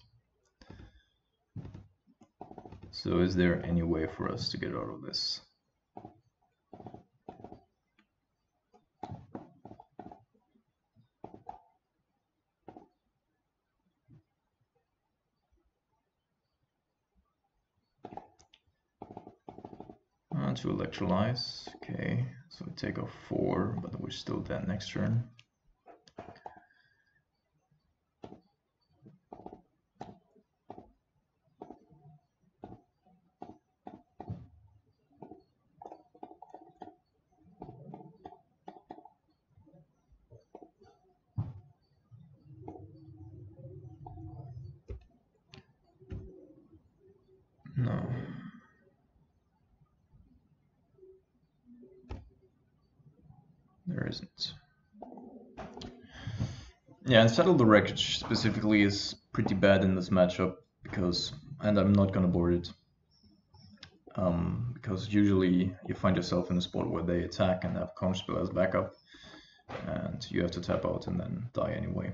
So is there any way for us to get out of this? To electrolyze, okay, so we take off 4, but we're still dead next turn. No. There isn't. Yeah, and Settle the Wreckage specifically is pretty bad in this matchup because, and I'm not gonna board it, because usually you find yourself in a spot where they attack and have Counterspell as backup, and you have to tap out and then die anyway.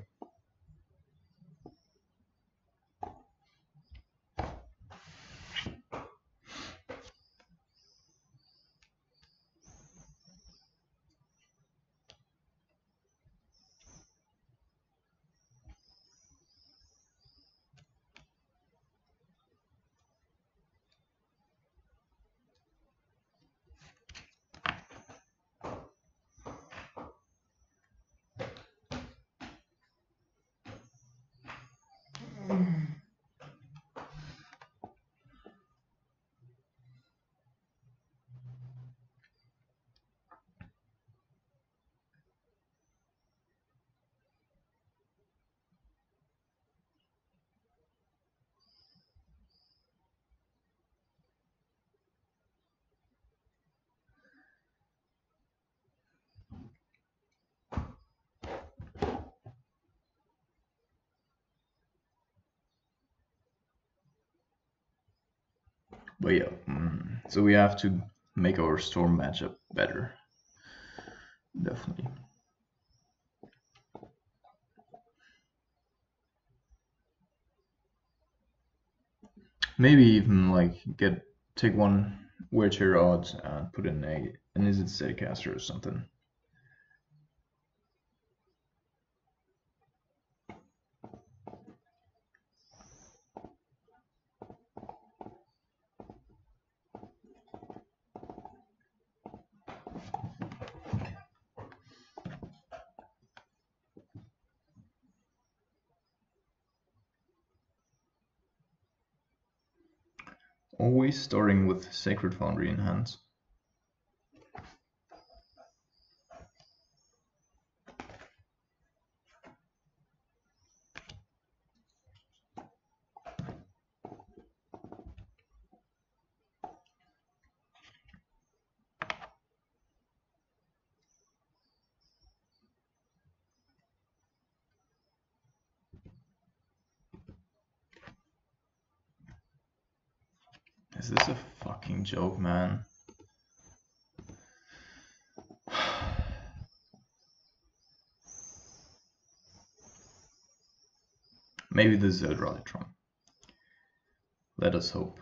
But yeah, so we have to make our Storm matchup better. Definitely. Maybe even like take one Weird Chair out and put in an Izzet Steadcaster or something. Always starting with Sacred Foundry in hand. Is this a fucking joke, man? Maybe this is Eldralitron. Let us hope.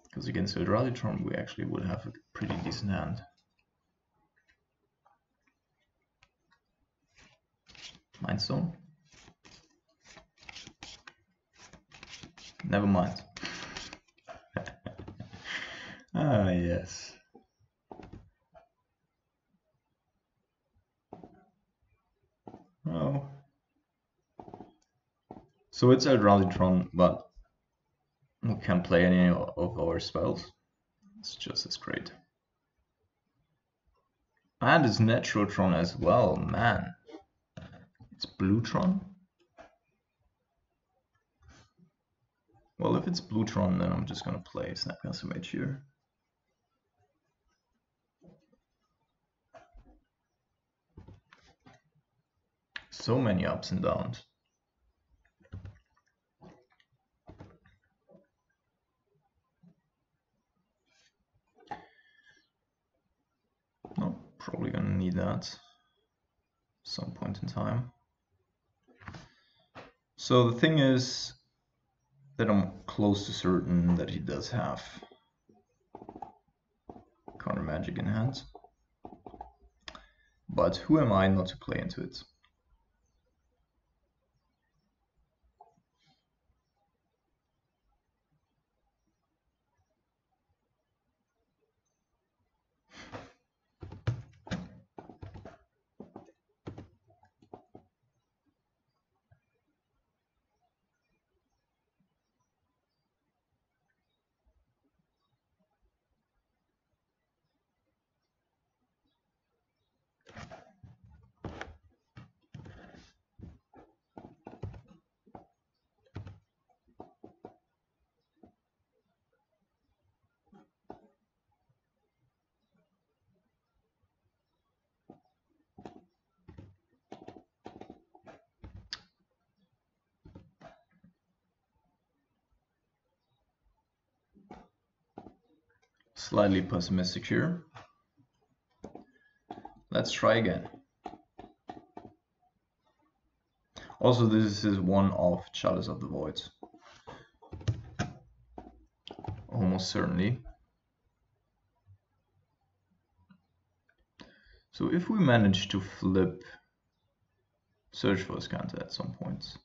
Because against Eldralitron we actually would have a pretty decent hand. Mindstone? Never mind. Ah, yes. Oh. So it's Eldralitron, but we can't play any of our spells. It's just as great. And it's Naturaltron as well, man. It's Bluetron? Well, if it's Blutron, then I'm just gonna play Snapcaster Mage here. So many ups and downs. No, probably gonna need that some point in time. So the thing is that I'm close to certain that he does have counter magic in hand. But who am I not to play into it? Slightly pessimistic here. Let's try again. Also, this is one of Chalice of the Void. Almost certainly. So if we manage to flip Search for Scanter at some point,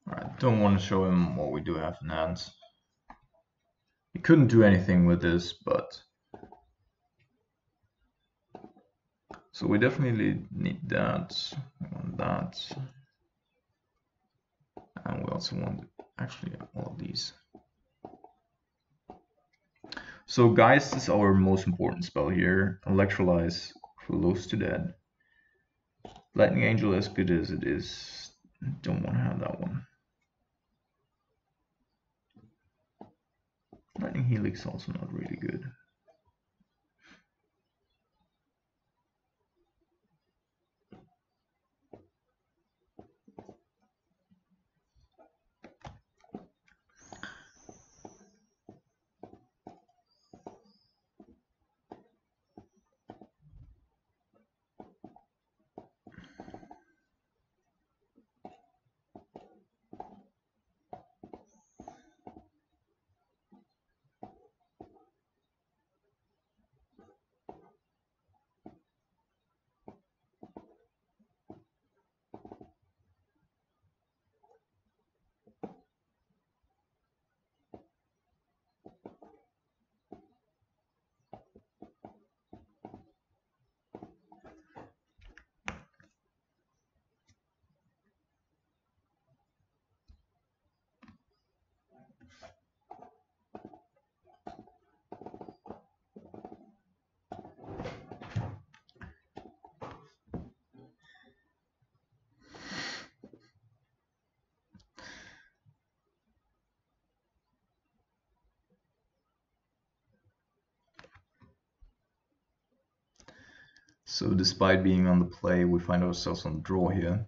alright, don't want to show him what we do have in hand. He couldn't do anything with this, but so we definitely need that. We want that, and we also want actually all of these. So Geist is our most important spell here. Electrolyze, close to dead. Lightning Angel, as good as it is, don't want to have that one. Lightning Helix also not really good. So despite being on the play, we find ourselves on the draw here.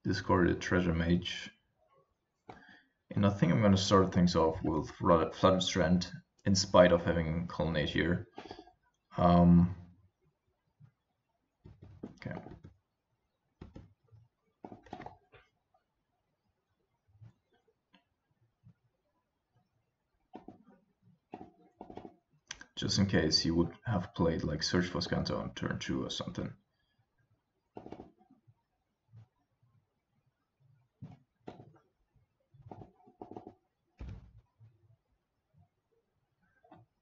Discarded Treasure Mage. And I think I'm going to start things off with Flooded Strand, in spite of having Colonnade here. Okay. Just in case he would have played like Search for Scanto on turn 2 or something.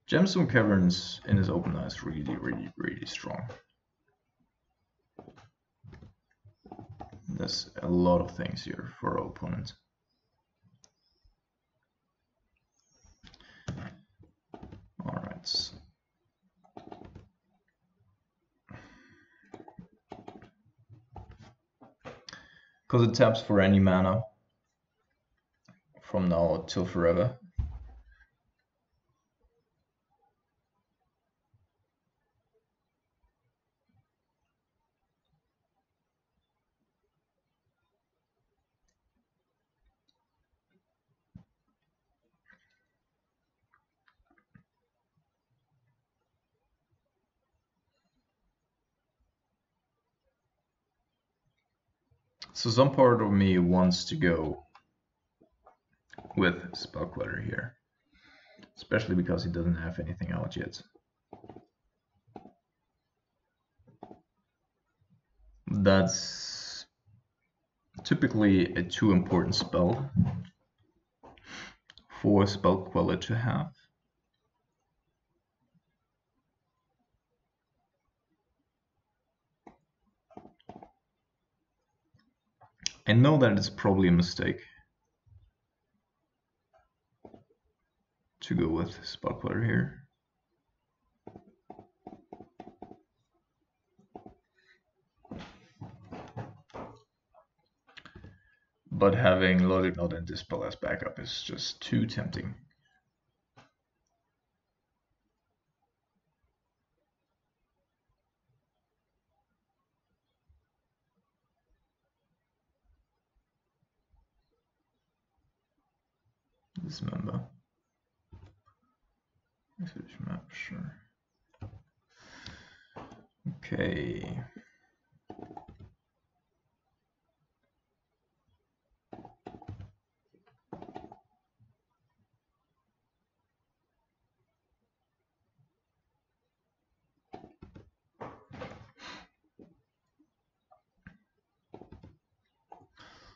Gemstone Caverns in his opener is really strong. There's a lot of things here for our opponent. Alright. Because it taps for any mana from now till forever. So some part of me wants to go with Spellqueller here, especially because he doesn't have anything out yet. That's typically a too important spell for Spellqueller to have. I know that it's probably a mistake to go with Spellqueller here. But having Logic Knot and Dispel as backup is just too tempting. Dismember. Switch map, sure. Okay.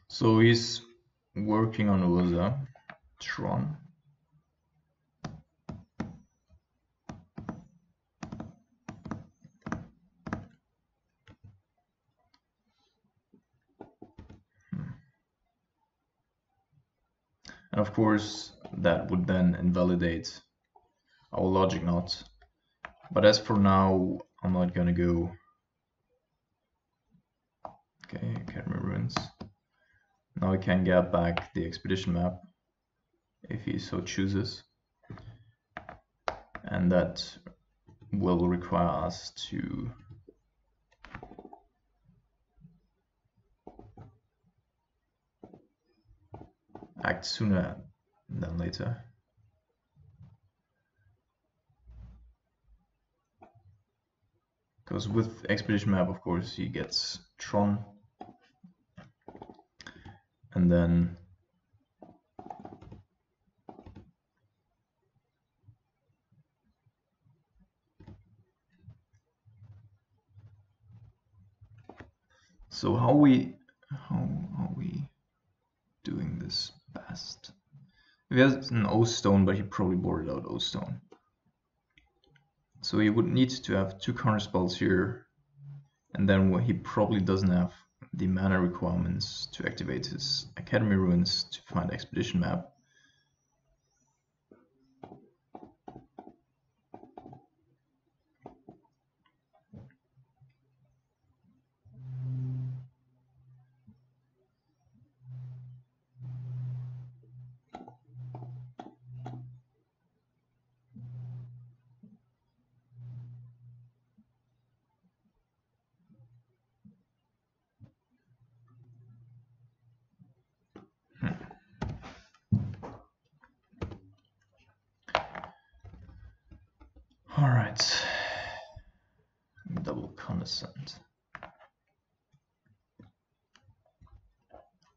So he's working on Urza, Tron. And of course, that would then invalidate our Logic Knot. But as for now, I'm not gonna go. Okay, Academy Ruins. Now I can get back the expedition map if he so chooses. And that will require us to act sooner than later. Because with expedition map, of course, he gets Tron, and then so how are we doing this best? If he has an O stone, but he probably boarded out O stone. So he would need to have 2 counter spells here, and then he probably doesn't have the mana requirements to activate his Academy Ruins to find expedition map. Alright, double condescent.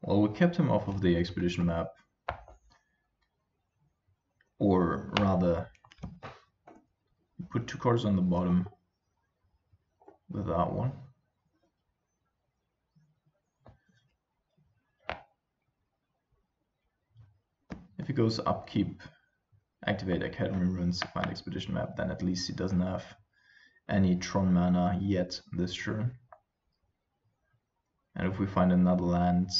Well, we kept him off of the expedition map, or rather, put 2 cards on the bottom with that one. If he goes upkeep activate Academy Ruins to find Expedition Map, then at least he doesn't have any Tron mana yet this turn. And if we find another land,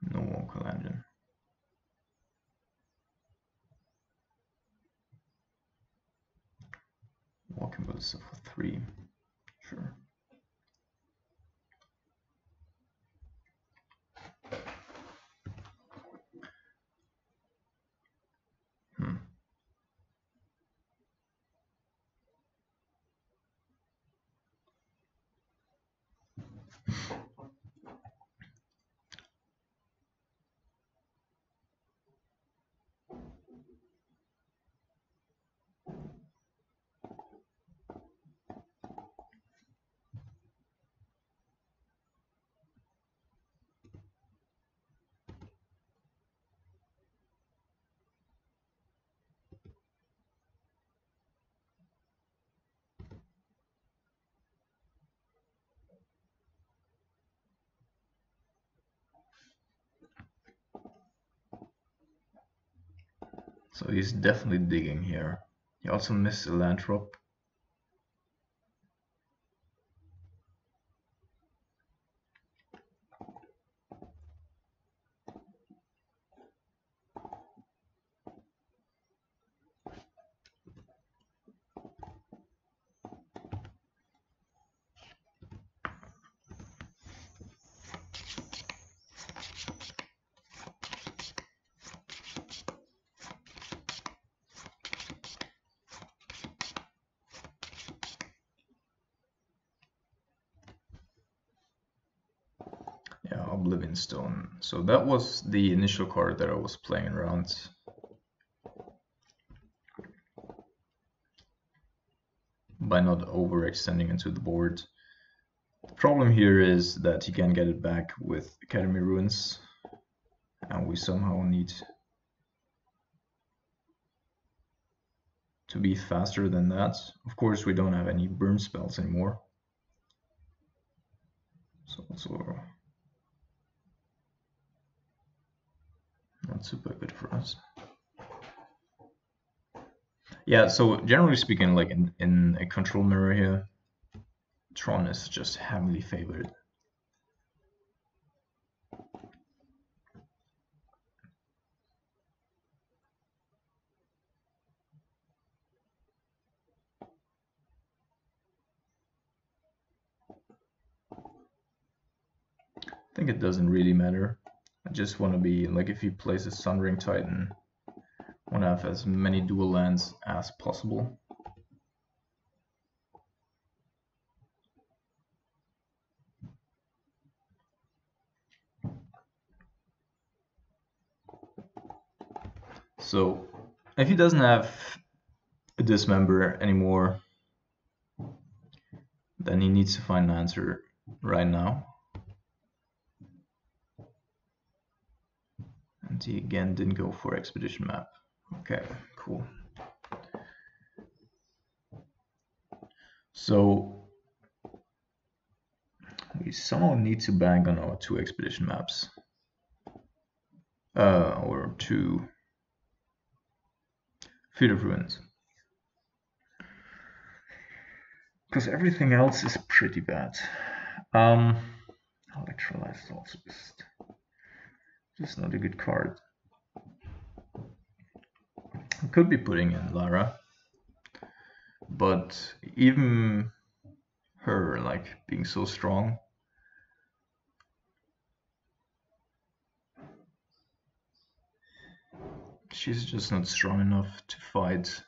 no Wonka Engine. Walking Ballista for 3, sure. So he's definitely digging here. He also missed a land drop. Yeah, Oblivion Stone. So that was the initial card that I was playing around. By not overextending into the board. The problem here is that he can get it back with Academy Ruins, and we somehow need to be faster than that. Of course, we don't have any burn spells anymore. So also not super good for us. Yeah, so generally speaking, like in a control mirror here, Tron is just heavily favored. I think it doesn't really matter. I just want to be like, if he plays a Sundering Titan, I want to have as many dual lands as possible. So if he doesn't have a Dismember anymore, then he needs to find an answer right now. And he again didn't go for Expedition Map. Okay, cool. So we somehow need to bank on our 2 Expedition Maps. Or 2 Field of Ruins. Because everything else is pretty bad. Electrolyze is also just not a good card. I could be putting in Lara, but even her, like, being so strong, she's just not strong enough to fight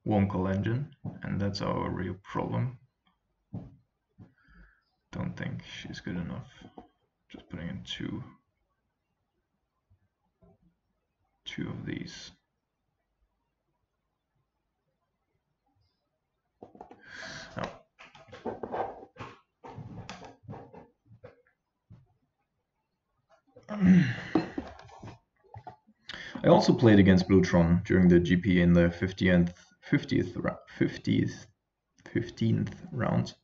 Wonka Engine, and that's our real problem. Don't think she's good enough. Just putting in two of these. Oh. I also played against Blutron during the GP in the 15th round.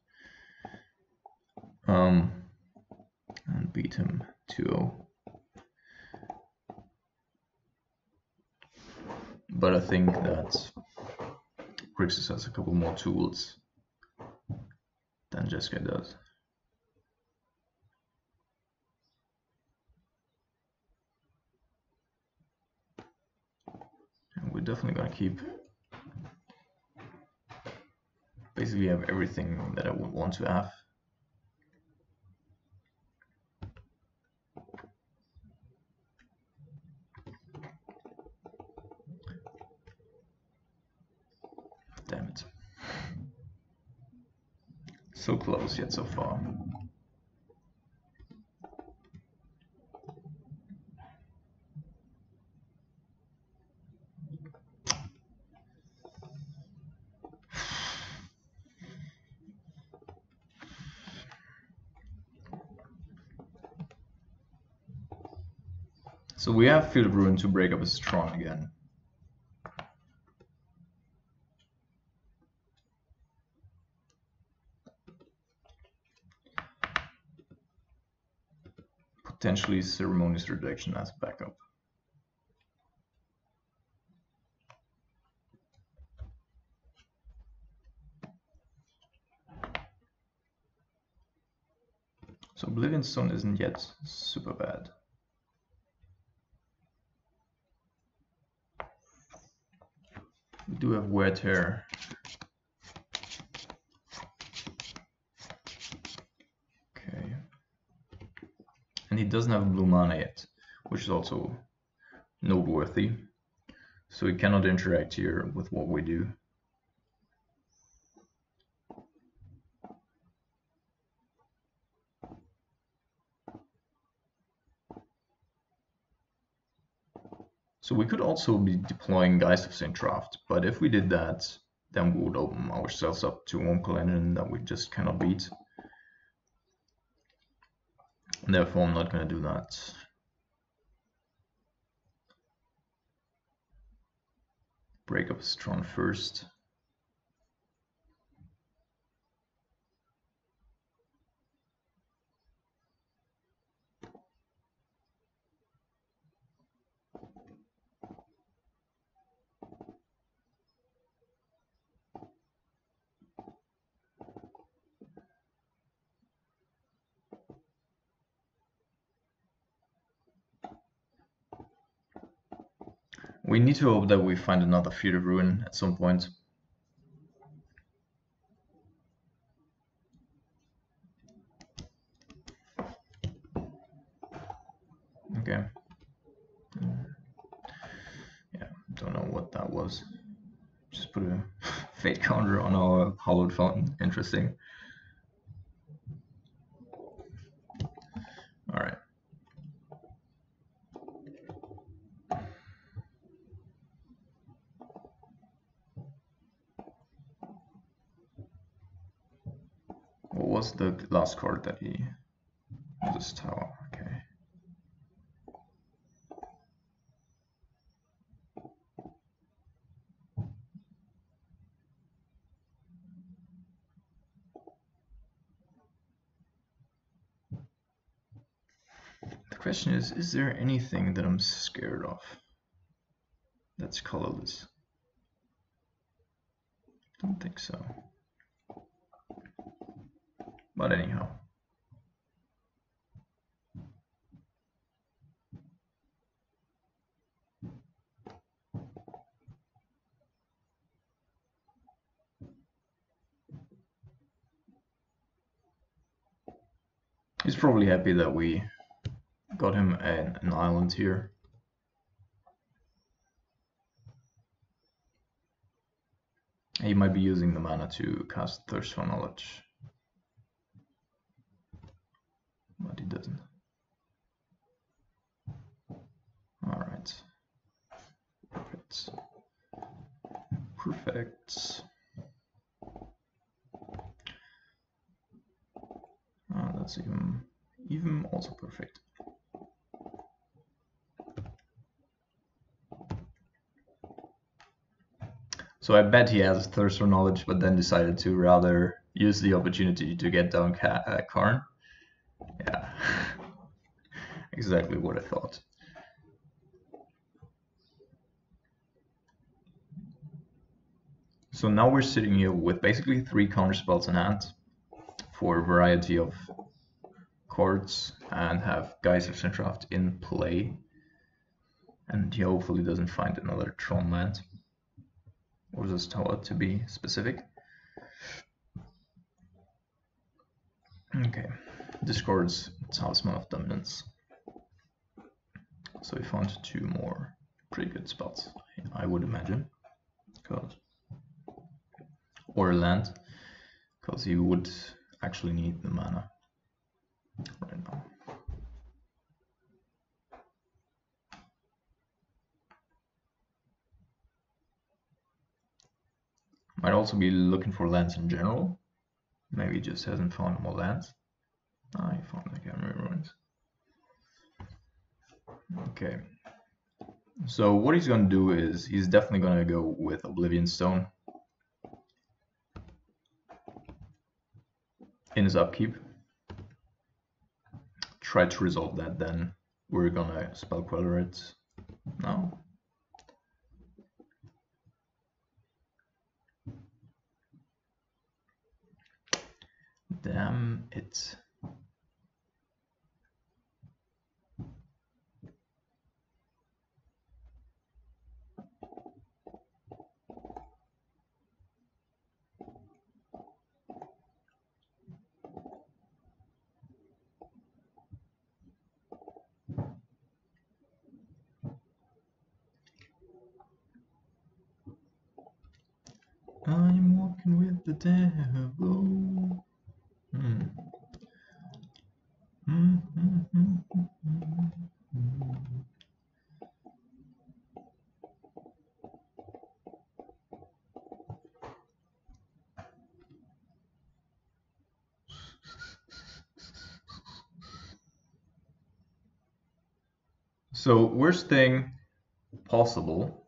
And beat him 2-0. but I think that Grixis has a couple more tools than Jeskai does. And we're definitely gonna keep. Basically have everything that I would want to have. Damn it. So close yet so far. So we have Field of Ruin to break up his Tron again. Potentially Ceremonious Rejection as backup. So Oblivion Stone isn't yet super bad. We do have Wear Tear. Okay. And he doesn't have a blue mana yet, which is also noteworthy. So he cannot interact here with what we do. So we could also be deploying Geist of St. Draft, but if we did that, then we would open ourselves up to Wonkel Engine that we just cannot beat. And therefore I'm not going to do that. Break up Strong first. We need to hope that we find another Field of Ruin at some point. Okay. Yeah, don't know what that was. Just put a fate counter on our Hallowed Fountain. Interesting. Alright. What was the last card that he... This tower, okay. The question is there anything that I'm scared of that's colorless? Don't think so. But anyhow. He's probably happy that we got him an island here. He might be using the mana to cast Thirst for Knowledge. But he doesn't. Alright. Perfect. Perfect. That's even also perfect. So I bet he has Thirst for Knowledge, but then decided to rather use the opportunity to get down Karn. Yeah, exactly what I thought. So now we're sitting here with basically 3 counterspells in hand for a variety of cards and have Geyser Centraft in play. And he hopefully doesn't find another Tron land. Or this tower to be specific. Okay, discards Talisman of Dominance. So we found 2 more pretty good spells, I would imagine. Or a land, because he would actually need the mana right now. Might also be looking for lands in general. Maybe he just hasn't found more lands. Ah, he found the Camera Ruins. Okay. So what he's going to do is he's definitely going to go with Oblivion Stone in his upkeep. Try to resolve that, then we're going to Spell Queller it now. Damn it. I'm walking with the devil. So worst thing possible,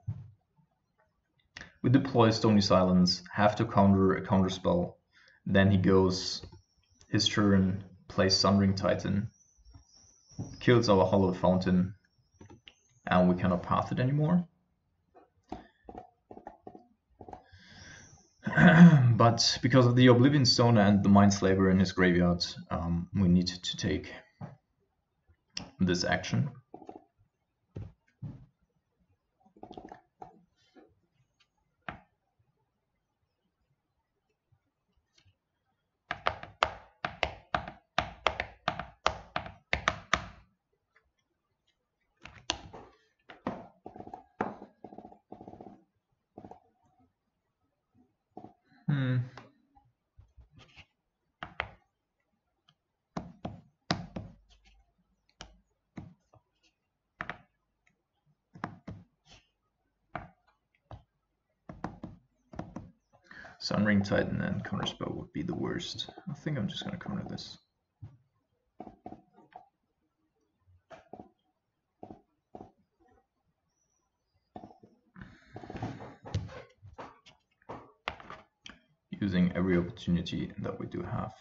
we deploy Stony Silence, have to counter a counter spell, then he goes his turn, plays Sundering Titan, kills our Hollow Fountain, and we cannot path it anymore. But because of the Oblivion Stone and the Mindslaver in his graveyard, we need to take this action. Sunring Titan and Counterspell would be the worst. I think I'm just going to counter this. Using every opportunity that we do have.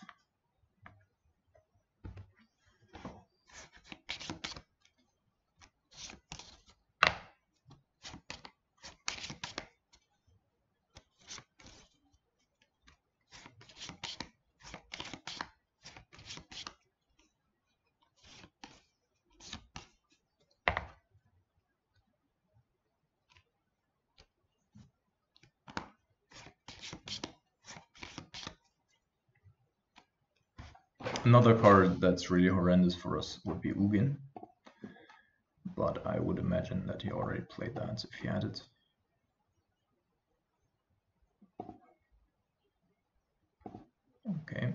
Another card that's really horrendous for us would be Ugin, but I would imagine that he already played that if he had it. Okay.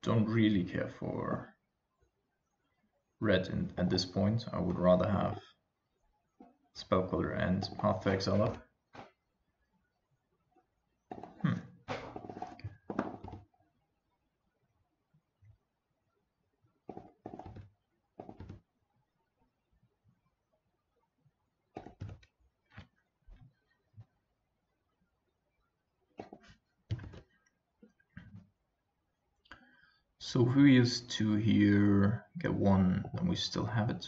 Don't really care for red at this point. I would rather have Spell Queller and Path to Exile up. So if we use 2 here, get 1, then we still have it.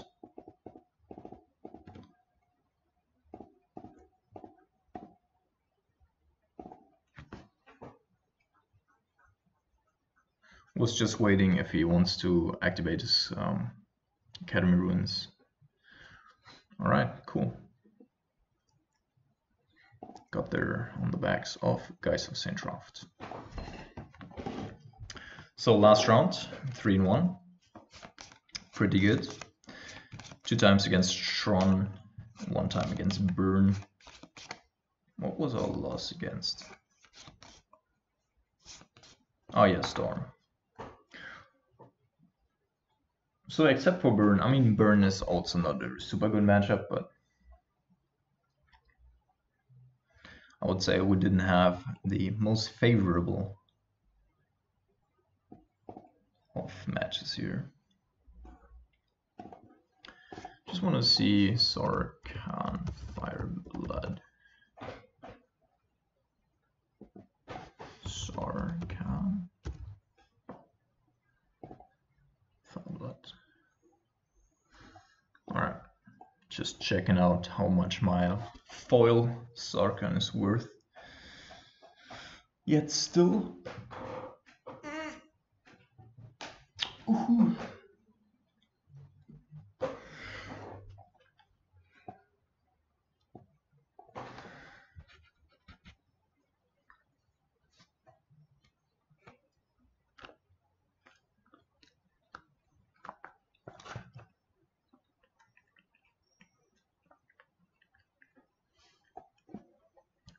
Was just waiting if he wants to activate his Academy Ruins. Alright, cool. Got there on the backs of Guys of St. Raft. So last round, 3-1. Pretty good. 2 times against Tron, 1 time against Burn. What was our loss against? Oh yeah, Storm. So except for Burn, I mean Burn is also not a super good matchup, but I would say we didn't have the most favorable of matches here. Just want to see Sarkhan Fireblood. Sarkhan Fireblood. Alright, just checking out how much my foil Sarkhan is worth. Yet still. Ooh.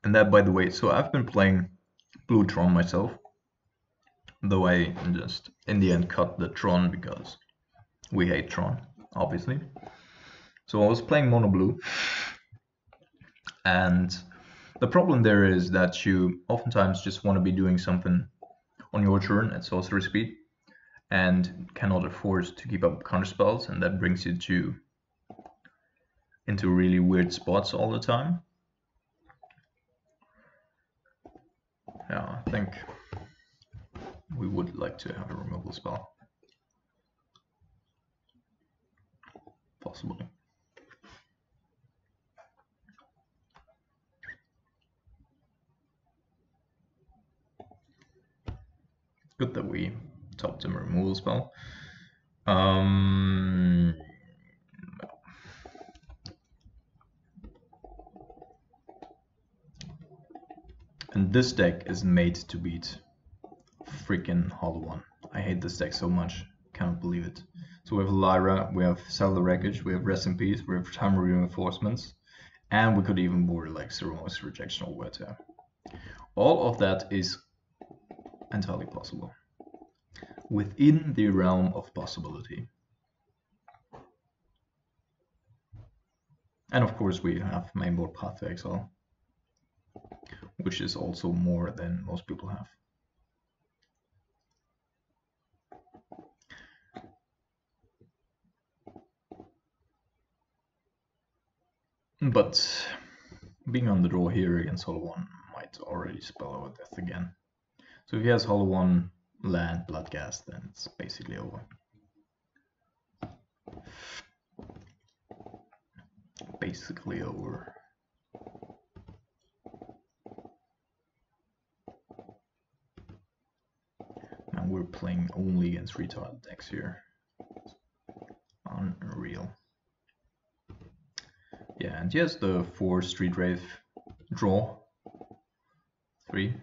And that, by the way, so I've been playing Blue Tron myself, though I just in the end cut the Tron because we hate Tron, obviously. So I was playing Mono Blue, and the problem there is that you oftentimes just want to be doing something on your turn at sorcery speed and cannot afford to keep up counter spells, and that brings you into really weird spots all the time. Yeah, I think we would like to have a removal spell. Possibly. Good that we topped a removal spell. And this deck is made to beat freaking Hollow One. I hate this deck so much. Cannot believe it. So we have Lyra, we have Cellar Wreckage, we have Rest in Peace, we have Time Reinforcements, and we could even board like Ceremonous Rejection or Weta. All of that is entirely possible. Within the realm of possibility. And of course we have mainboard Path to Exile, which is also more than most people have. But being on the draw here against Hollow One might already spell our death again. So if he has Hollow One, land, Bloodghast, then it's basically over. Basically over. And we're playing only against retarded decks here. Unreal. Yeah, and here's the 4 Street Wraith draw. 3.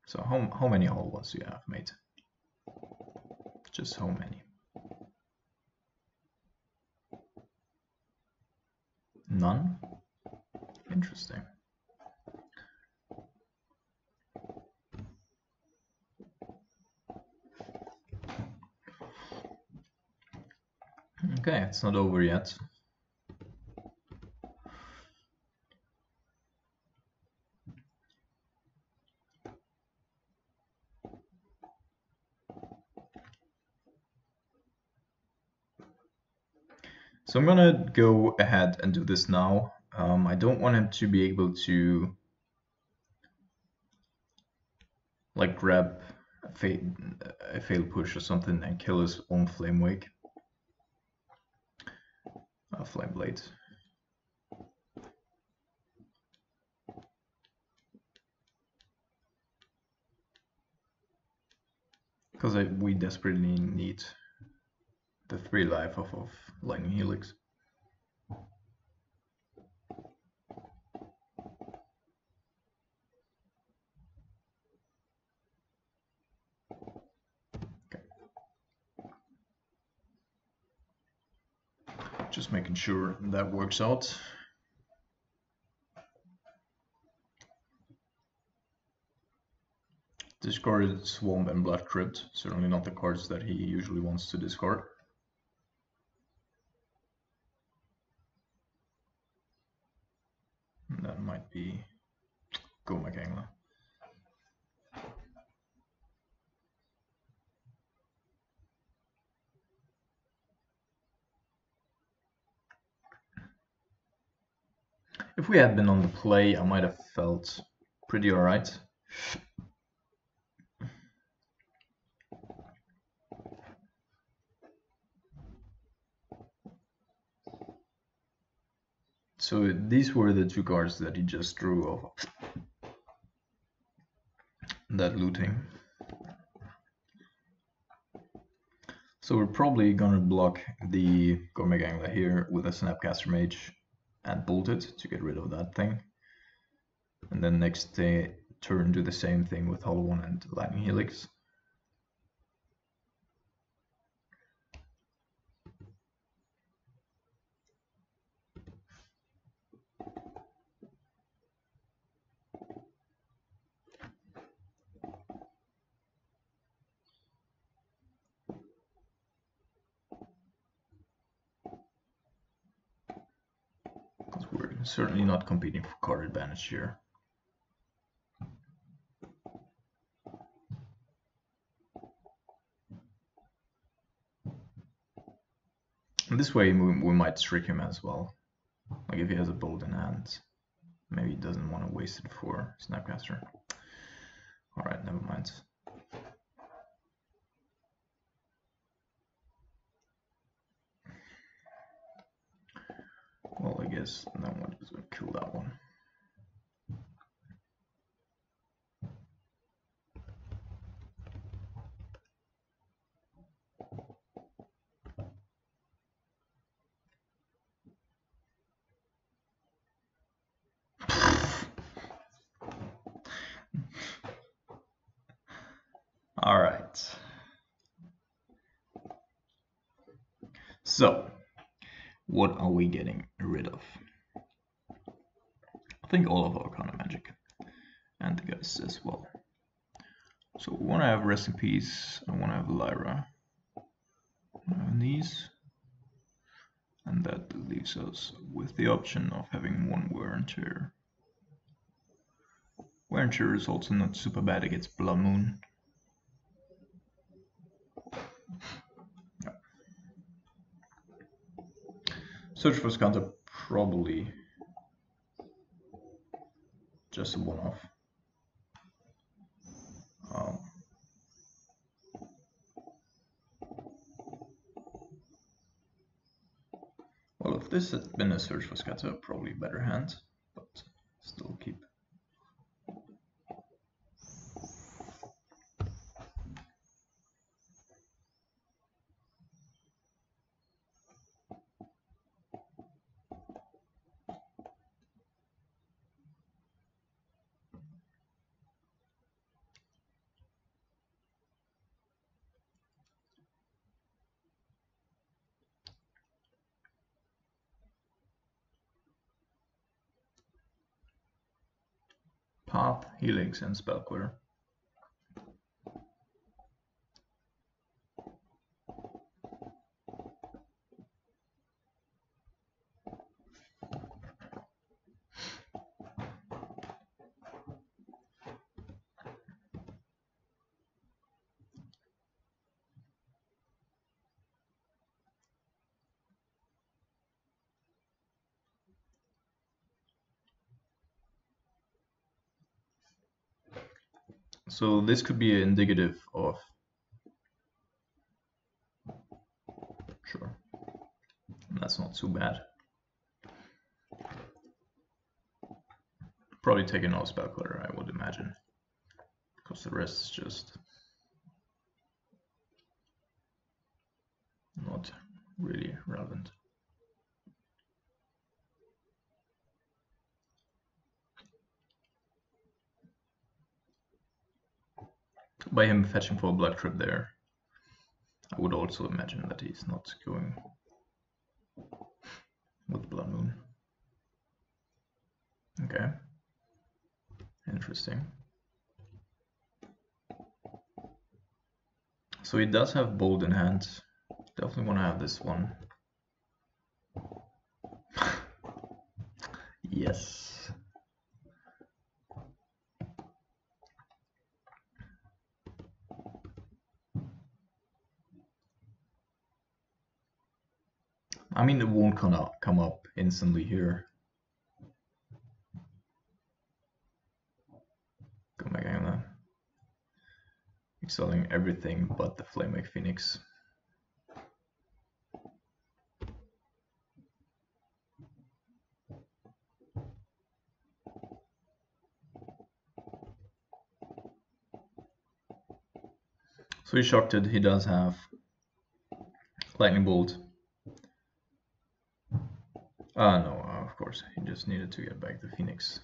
So how many Hollow Ones do you have, mate? Just how many? None? Interesting. Okay, it's not over yet. So I'm gonna go ahead and do this now. I don't want him to be able to like grab a fail push or something and kill his own Flame Wake. Flame Blade. Because we desperately need the 3 life of Lightning Helix. Okay. Just making sure that works out. Discarded Swamp and Blood Crypt, certainly not the cards that he usually wants to discard. And that might be Gomagangla. If we had been on the play, I might have felt pretty alright. So these were the 2 cards that he just drew off that looting. So we're probably gonna block the Gomagangla here with a Snapcaster Mage and bolt it to get rid of that thing. And then next turn do the same thing with Hollow One and Lightning Helix. Because we're certainly not competing for card advantage here. And this way we might trick him as well. Like if he has a bolt in hand, maybe he doesn't want to waste it for Snapcaster. Alright, never mind. Well, I guess that one is going to kill that one. All right. So, what are we getting rid of? I think all of Arcana Magic and the guys as well. So we want to have Rest in Peace. I want to have Lyra. And these. And that leaves us with the option of having 1 Wear and Tear. Wear and Tear is also not super bad against Blood Moon. Yeah. Search for Scanta probably just a one-off. Well, if this had been a Search for Scatter, probably a better hand, but still keep. Path, Helix, and Spellqueller. So this could be indicative of, sure, that's not too bad. Probably taking out Spellqueller, I would imagine, because the rest is just really relevant. By him fetching for a blood crypt there, I would also imagine that he's not going with Blood Moon. Okay. Interesting. So he does have Bold in hand. Definitely want to have this one. Yes. I mean, it won't come up instantly here. Go back in there. Exiling everything but the Flamewake Phoenix. So he's shocked that he does have Lightning Bolt. No, of course, he just needed to get back the Phoenix.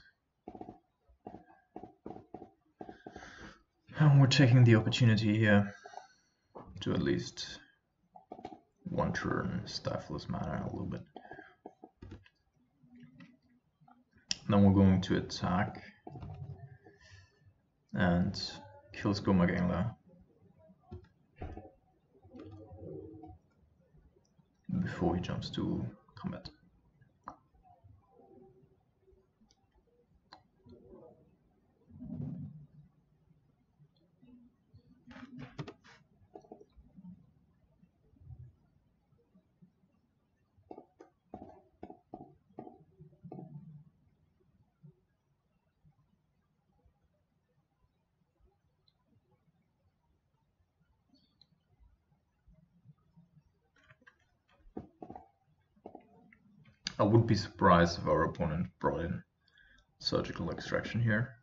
And we're taking the opportunity here to at least one turn stifle his mana a little bit. Then we're going to attack and kill Skomagengla before he jumps to combat. I would be surprised if our opponent brought in Surgical Extraction here.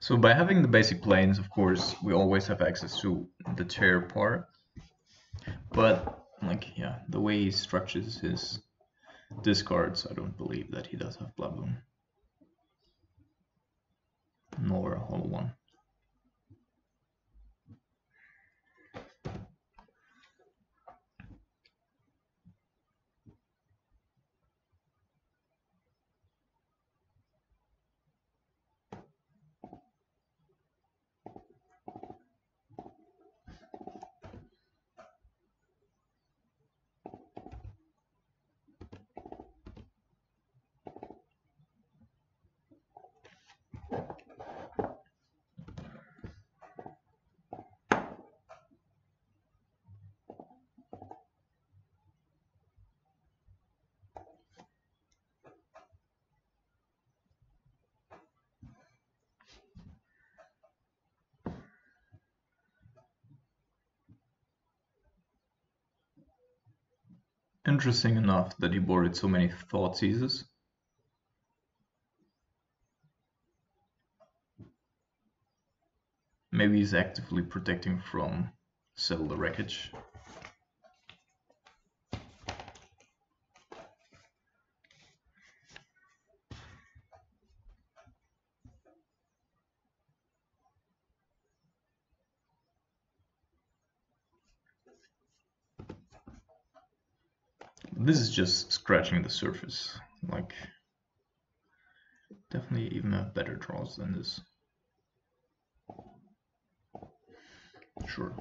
So by having the basic planes, of course, we always have access to the tear part. But like, yeah, the way he structures his discards, I don't believe that he does have Blood Moon. Nor a Hollow One. Interesting enough that he boarded so many Thought Seizes. Maybe he's actively protecting from cellular wreckage. This is just scratching the surface. Like, definitely even have better draws than this. Sure.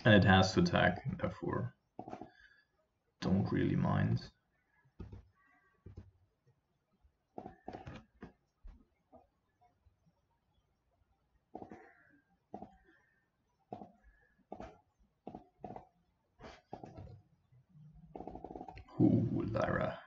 And it has to attack, therefore don't really mind. Ooh, Lyra.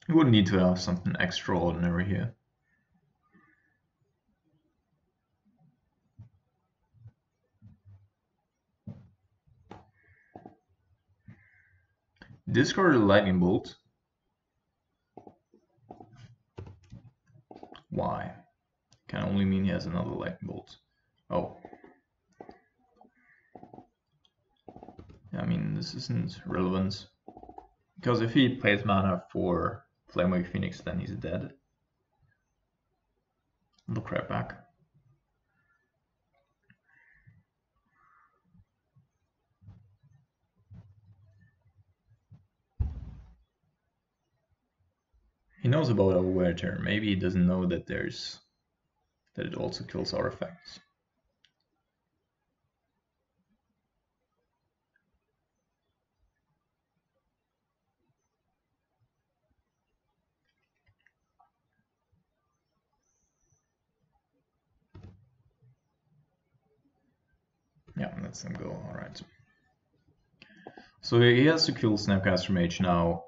You would need to have something extraordinary here. Discard a lightning bolt. Why? Can only mean he has another lightning bolt. Oh. I mean, this isn't relevant. Because if he plays mana for Flamewake Phoenix, then he's dead. Look right back. He knows about our wear turn. Maybe he doesn't know that it also kills artifacts. Yeah, lets them go. All right. So he has to kill Snapcaster Mage now,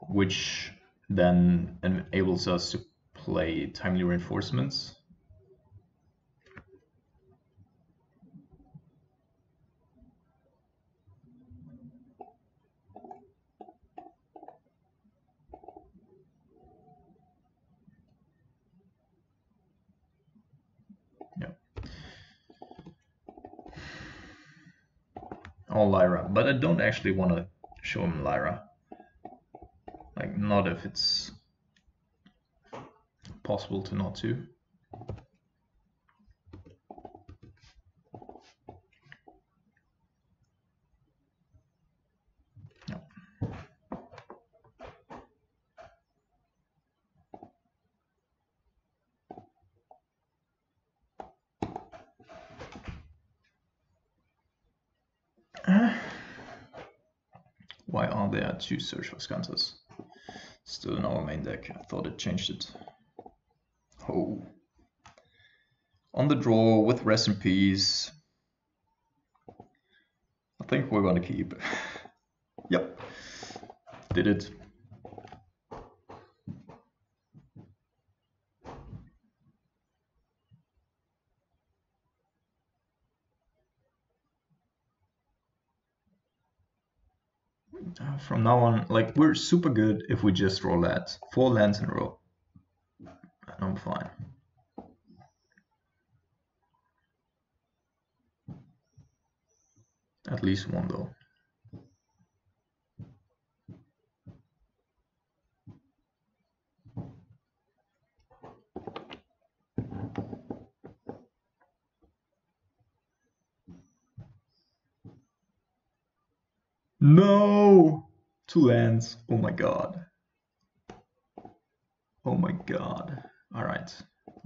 which then enables us to play Timely Reinforcements. Yep. All Lyra, but I don't actually want to show him Lyra. Like, not if it's possible to not to. Yep. Why are there two Search for Scantus? Still in our main deck. I thought it changed it. Oh. On the draw with Rest in Peace. I think we're gonna keep. Yep. Did it. From now on, like, we're super good if we just roll that 4 lands in a row. And I'm fine. At least one though. No! 2 lands. Oh my god. Oh my god. Alright.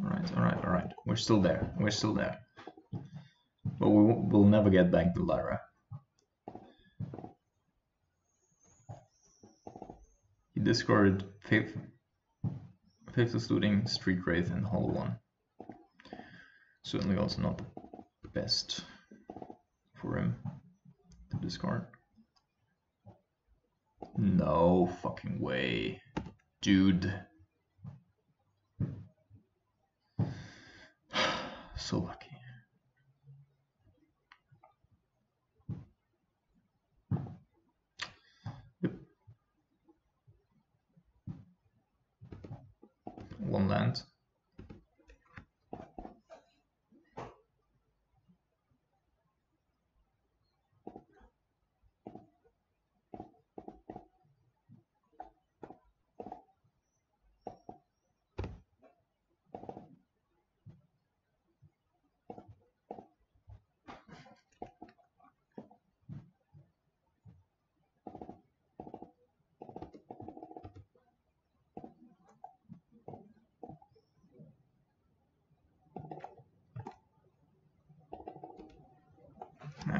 Alright. We're still there. We're still there. But we'll never get back to Lyra. He discarded Faithless Looting, Street Wraith, and Hollow One. Certainly also not the best for him to discard. No fucking way. Dude. So lucky. Yep. 1 land.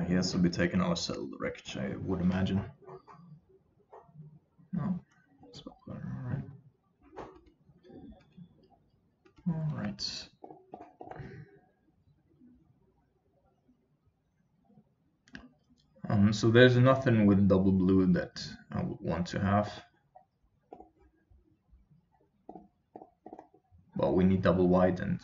he has to be taking our cell direct, I would imagine. No. Alright. Alright. So there's nothing with double blue that I would want to have. Well, we need double white and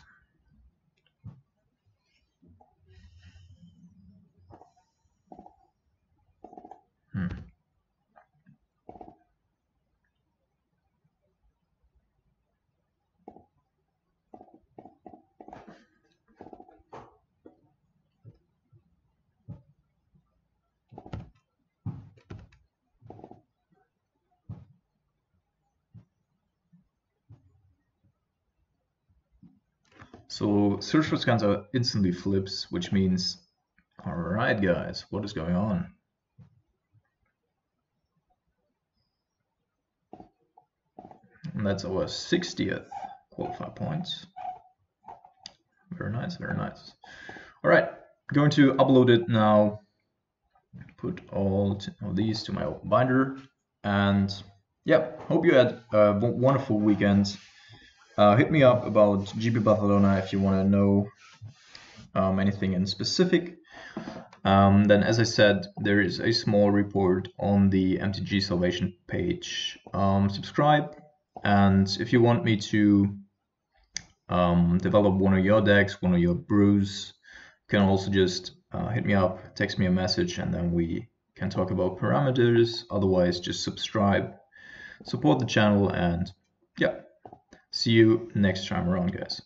so search for scans are instantly flips, which means, all right, guys, what is going on? And that's our 60th qualifier points. Very nice, very nice. All right, going to upload it now. Put all of these to my binder, and yeah, hope you had a wonderful weekend. Hit me up about GP Barcelona if you want to know anything in specific. Then, as I said, there is a small report on the MTG Salvation page. Subscribe, and if you want me to develop one of your decks, one of your brews, you can also just hit me up, text me a message, and then we can talk about parameters. Otherwise, just subscribe, support the channel, and yeah, see you next time around, guys.